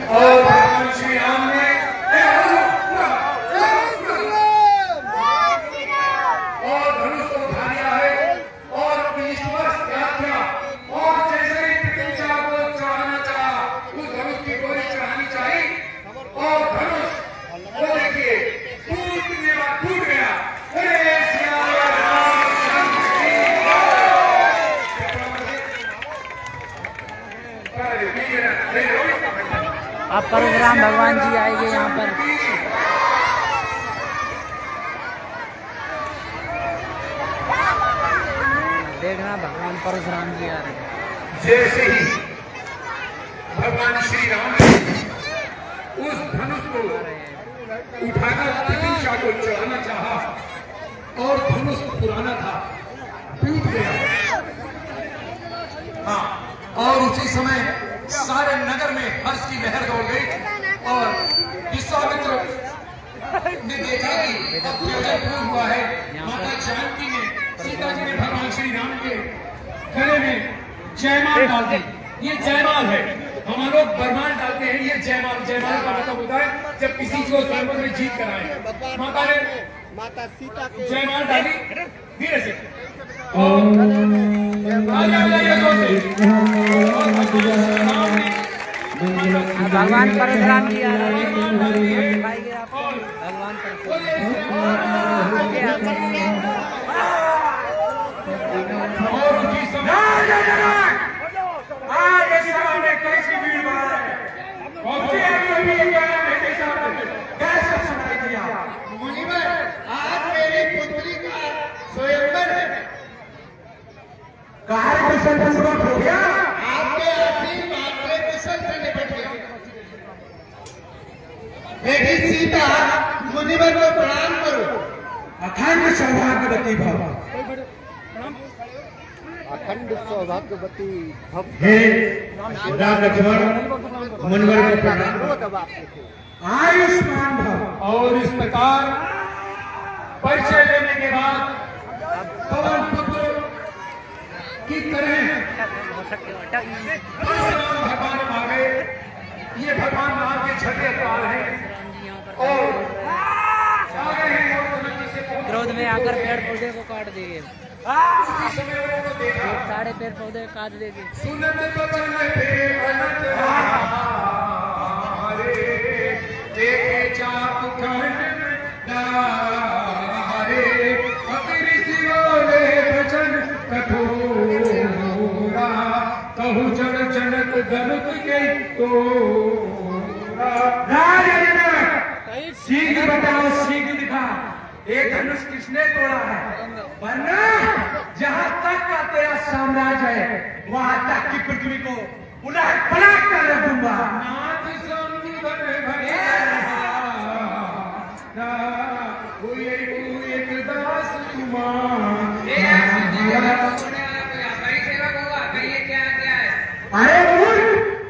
और भगवान श्री राम ने और धनुष को उठा लिया है और अपनी ईश्वर त्याग किया। और जैसे ही प्रतिज्ञा को चढ़ाना चाहा, उस धनुष की डोरी चढ़ानी चाहिए और धनुष वो देखिए टूट गया। अब परशुराम भगवान जी आएंगे यहाँ पर। देखना भगवान परशुराम जी आ रहे हैं। जैसे ही भगवान श्री राम ने उस धनुष को उठाकर प्रतिष्ठा को चढ़ाना चाहा और धनुष पुराना था, टूट गया। हाँ, और उसी समय सारे नगर में हर्ष की लहर दौड़ गई और विश्वामित्र ने देखा कि प्रयोजन पूर्ण हुआ है। माता जानकी ने, सीता जी ने भगवान श्री राम के गले में जयमाल डाल दी। ये जयमाल है, हम लोग बरमान डालते हैं, ये जयमाल। जयमाल का मतलब होता है जब किसी को स्वयंवर में जीत कराए। माता ने जयमाल डाली धीरे से भगवान परशुराम जी आ रहे हैं, भगवान आज मेरी पुत्री का स्वयंवर है, कहा कुशल पूर्वक हो गया, आपके आशीर्वाद से कुशल से निपट गया। बेटी सीता, मुनिवर को प्रणाम करो। अखंड सौभाग्यवती भव, अखंड सौभाग्यवती भव। हे राम लक्ष्मण मुनिवर को प्रणाम। आयुष्मान भव। और इस प्रकार परिचय लेने के बाद पवन पुत्र की तरह भगवान आ गए। ये भगवान राम के छठे अवतार हैं और आ गए हैं। क्रोध में आकर पेड़ पौधे को काट देंगे, उसी समय उन्होंने देखा सारे पेड़ पौधे काट देंगे। सुनत बचन थे अनंत हारे, देखे चाप खंड डारे, अति बोले बचन कठोरा, कहु जन जनक गरुत गई तोरा। सीख बताओ, सीख दिखा, एक धनुष किसने तोड़ा है? वरना जहां तक का तेरा साम्राज्य है वहां तक की पृथ्वी को उलट पलट कर रखूंगा। नाथ संतन एक दास अरे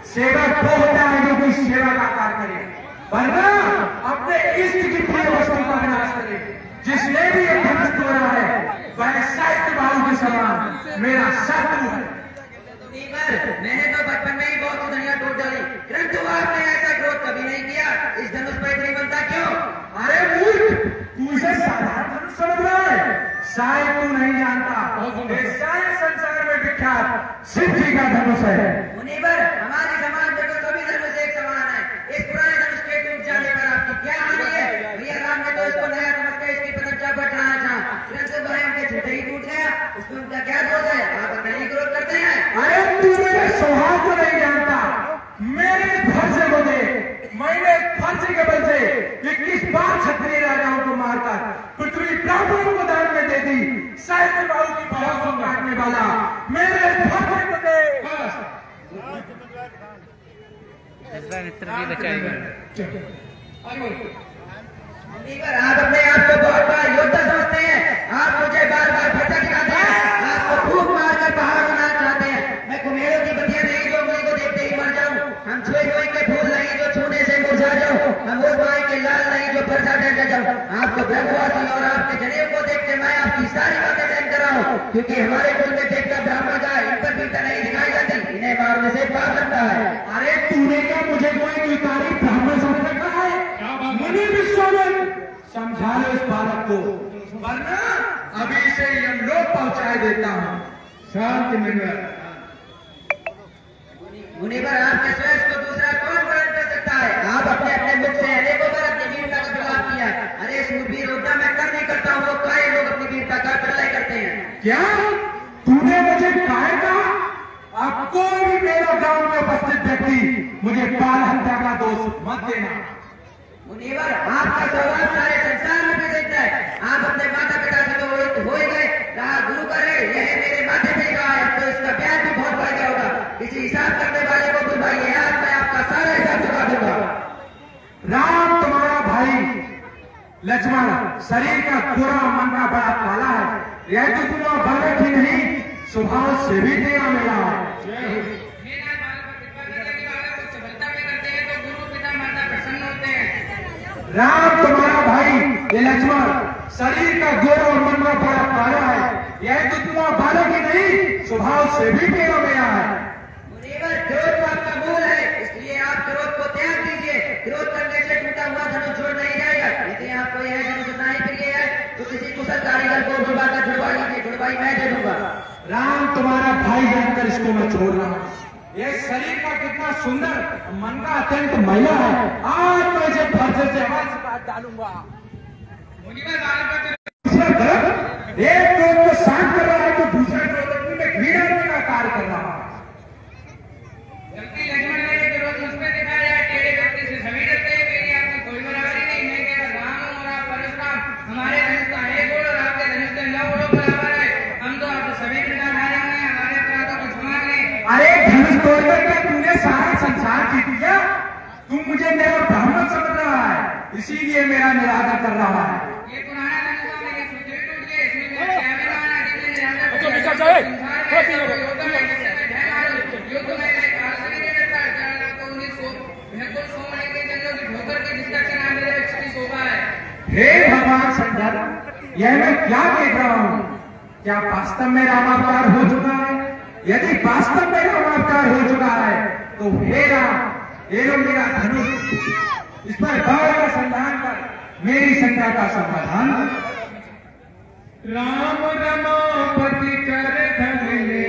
सेवक वो होता है जो कोई सेवा का कार्य करे, वरना अपने इष्ट की प्रिय वस्तु का विनाश करे। जिसने भी ये धनुष तोड़ा है वह सत्य भाव के समान मेरा शत्रु है। मैंने तो बचपन में ही बहुत दुनिया तोड़ डाली, परंतु आपने ऐसा क्रोध कभी नहीं किया। इस धनुष पर इतनी बनता क्यों? अरे मूर्ख, तू इसे साधारण धनुष समझ रहा है? शायद तू नहीं जानता, ये सारे संसार में विख्यात सिद्धि का धनुष है। मुनिवर, हमारे समाज में तो सभी धनुष एक समान है। इस पुराने धनुष के टूट जाने पर आपकी क्या हानि है? भैया राम ने तो इसको नया समझकर इसकी प्रतिष्ठा बढ़ाना चाहा, परंतु भाई उनके छूटे ही टूट गया। उसमें उनका क्या दोष है? आप अपना ही विरोध करते हैं। अरे तू मेरे स्वभाव को नहीं जानता, मेरे फर्जे को दे। मैंने फांसी के बल से 21 बार क्षत्रिय राजाओं को मारकर पृथ्वी ब्राह्मणों को दान में दे दी। सहस्त्र बाहु की बाहों को काटने वाला मेरे फर्जे को दे। मित्र जी बचाएगा। आप अपने आप को बहुत बड़ा योद्धा समझते हैं। आप मुझे बार बार भटक दिखाते हैं, आपको फूंक मारकर बाहर बनाना चाहते हैं। मैं कुम्हेरों की बतिया नहीं जो उंगली को देखते ही मर जाऊं। हम छुए हुए के फूल नहीं जो छूने से मुरझा जाऊं। हम उस माई के लाल नहीं जो परसा डर जाऊं। आपको ब्रह्मवासी और आपके जनेऊ को देख के मैं आपकी सारी बातें सहन कर रहा हूं, क्योंकि हमारे कुल में देखकर ब्राह्मण का इन पर वीरता नहीं दिखाई जाती। इन्हें मारने से पाप लगता है। अरे तूने क्या मुझे कोई तारीफ ब्राह्मण समझ रखा है? मुनि विश्वामित्र, समझा लो इस बालक को, वरना अभी से यमलोक पहुंचाए देता हूं। शांति मुनिवर। मुनिवर, आपके श्रेष्ठ को दूसरा कौन ग्रहण कर सकता है? आप अपने अपने मुख से अनेकों बार अपनी वीरता का विलाप किया। अरे सूरवीर योद्धा मैं कर नहीं करता हूँ, वो काय लोग अपनी वीरता का प्रलय करते हैं। क्या तूने मुझे काय कहा? अब कोई भी मेरा गांव में उपस्थित व्यक्ति मुझे बाल हत्या का दोष मत देना। मुनिवर, आपका स्वभाव सारे संसार में प्रसिद्ध है। आप अपने माता पिता से तो हो ही गए, रहा गुरु का रे, यह मेरे माथे पे कहा है, तो इसका प्यार भी बहुत बढ़ गया होगा। शरीर का थोड़ा मन का बड़ा काला है, यह तो तुम्हारा बालक ही नहीं स्वभाव से भी तेरा मेरा है। राम तुम्हारा भाई ये लक्ष्मण शरीर का गोरा और मन का बड़ा काला है, यह तो तुम्हारा बालक ही नहीं स्वभाव से भी तेरा मेरा है। क्रोध तो आपका मूल है, इसलिए आप क्रोध को त्याग दीजिए। क्रोध करने से टूटा हुआ धनुष छोड़ नहीं जाएगा। यदि आपको यह धनुष नहीं प्रिय है तो किसी कुशल कारीगर को बुलवाकर छुड़वा लीजिए, छुड़वाई मैं दे दूंगा। राम तुम्हारा भाई जानकर इसको मैं छोड़ रहा हूँ। ये शरीर का कितना सुंदर, मन का अत्यंत मैला है। आज मैं इसे फरसे से अवश्य काट डालूंगा। एक क्रोध को शांत कर रहा है तो दूसरे क्रोध में घृणा का कार्य कर रहा है। हमारे धनुष का एक गोल और आपके धनुष के 9 गोलों बराबर है। हम तो आप सभी पिता भाई हैं, हमारे अपराधों को क्षमा करें। अरे धनुष तोड़कर क्या तूने सारा संसार जीत लिया? तू मुझे मेरा ब्राह्मण समझ रहा है, इसीलिए मेरा निरादर कर रहा है। ये पुराना धनुष का मेरे सूत्र टूट गए, इसमें मेरा क्या मिला है? जितने निरादर तो पीछा जाए युद्ध में काल से नहीं करता, जाना तो उन्हें बिल्कुल सोने के जंगलों की ठोकर की जिसका चना मेरे व्यक्ति की शोभा है। हे भगवान शंकर, यह मैं क्या देख रहा हूँ? क्या वास्तव में रामावतार हो चुका है? यदि वास्तव में रामावतार हो चुका है तो हे राम, ये लो मेरा धनुष, इस पर गौर का संधान कर मेरी शंका का समाधान कर। राम रमापति कर धन ले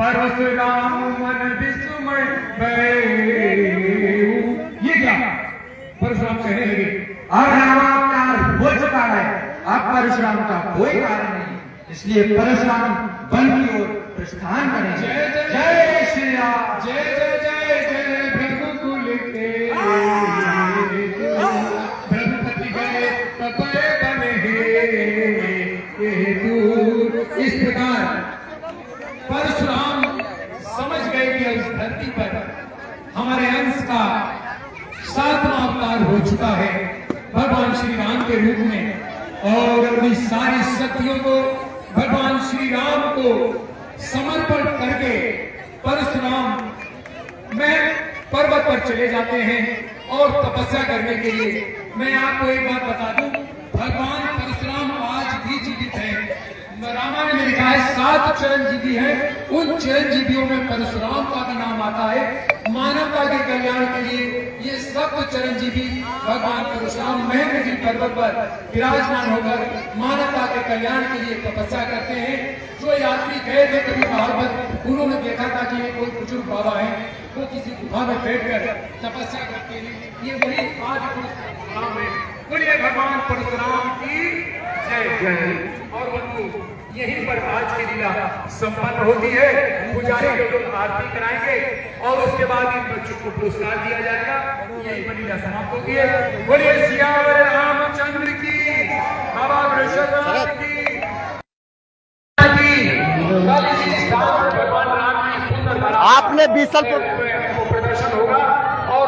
परशुराम मन विस्मय ये क्या परशुराम कहने लगे अब रामावतार हो चुका है, अब परशुराम का कोई कारण नहीं, इसलिए परशुराम वन की ओर प्रस्थान करें। जय श्री राम, जय जय जय जय रघुकुल के ब्रह्मपति गए तपय बने दूर। इस प्रकार परशुराम समझ गए कि इस धरती पर हमारे अंश का 7वां अवतार हो चुका है भगवान श्री राम के रूप में, और अपनी सारी शक्तियों को भगवान श्री राम को समर्पण करके परशुराम में पर्वत पर चले जाते हैं और तपस्या करने के लिए। मैं आपको एक बात बता दूं, भगवान परशुराम आज भी जीवित है। रामायण में लिखा है 7 चिरंजीवी हैं, उन चिरंजीवियों में परशुराम का भी नाम आता है। मानवता के कल्याण के लिए ये सब चिरंजीवी भगवान परशुराम महेंद्रगिरी पर्वत पर विराजमान होकर मानवता के कल्याण के लिए तपस्या करते हैं। जो यात्री गए थे कभी पहाड़ पर, उन्होंने देखा था कि ये कोई बुजुर्ग बाबा है, वो किसी गुफा में बैठकर तपस्या करते हैं। ये वही आज परशुराम है। बोलिए भगवान परशुराम की जय जय। और बंधु यहीं पर आज की लीला संपन्न होती है। पुजारी लोग आरती कराएंगे और उसके बाद इन बच्चों को पुरस्कार दिया जाएगा। यही पर लीला समाप्त होती है। बोलिए सियावर रामचंद्र की, बाबा वृषभनाथ की। भगवान राम की सुंदर आपने बीसलपुर प्रदर्शन होगा और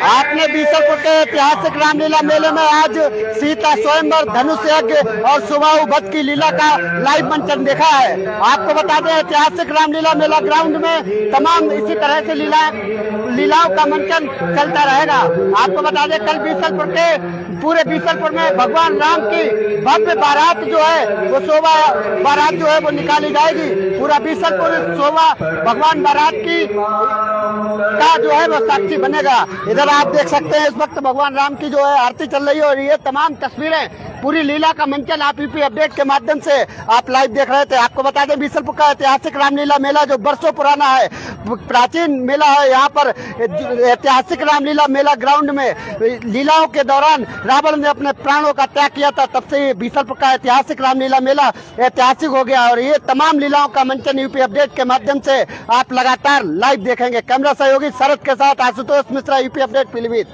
आपने बीसलपुर के ऐतिहासिक रामलीला मेले में आज सीता स्वयंवर, धनुष यज्ञ और सुबाहु वध की लीला का लाइव मंचन देखा है। आपको बता दें ऐतिहासिक रामलीला मेला ग्राउंड में तमाम इसी तरह से लीलाओं का मंचन चलता रहेगा। आपको बता दें कल बीसलपुर के पूरे बीसलपुर में भगवान राम की भव्य बारात जो है वो शोभा बारात जो है वो निकाली जाएगी। पूरा बीसलपुर शोभा भगवान बारात की का जो है वो साक्षी बनेगा। इधर आप देख सकते हैं इस वक्त भगवान राम की जो है आरती चल रही है और ये तमाम तस्वीरें पूरी लीला का मंचन आप यूपी अपडेट के माध्यम से आप लाइव देख रहे थे। आपको बता दें बीसलपुर का ऐतिहासिक रामलीला मेला जो बरसों पुराना है, प्राचीन मेला है। यहाँ पर ऐतिहासिक रामलीला मेला ग्राउंड में लीलाओं के दौरान रावण ने अपने प्राणों का त्याग किया था, तब से बीसलपुर का ऐतिहासिक रामलीला मेला ऐतिहासिक हो गया और ये तमाम लीलाओं का मंचन यूपी अपडेट के माध्यम से आप लगातार लाइव देखेंगे। कैमरा सहयोगी शरद के साथ आशुतोष मिश्रा, यूपी अपडेट पीलीभीत।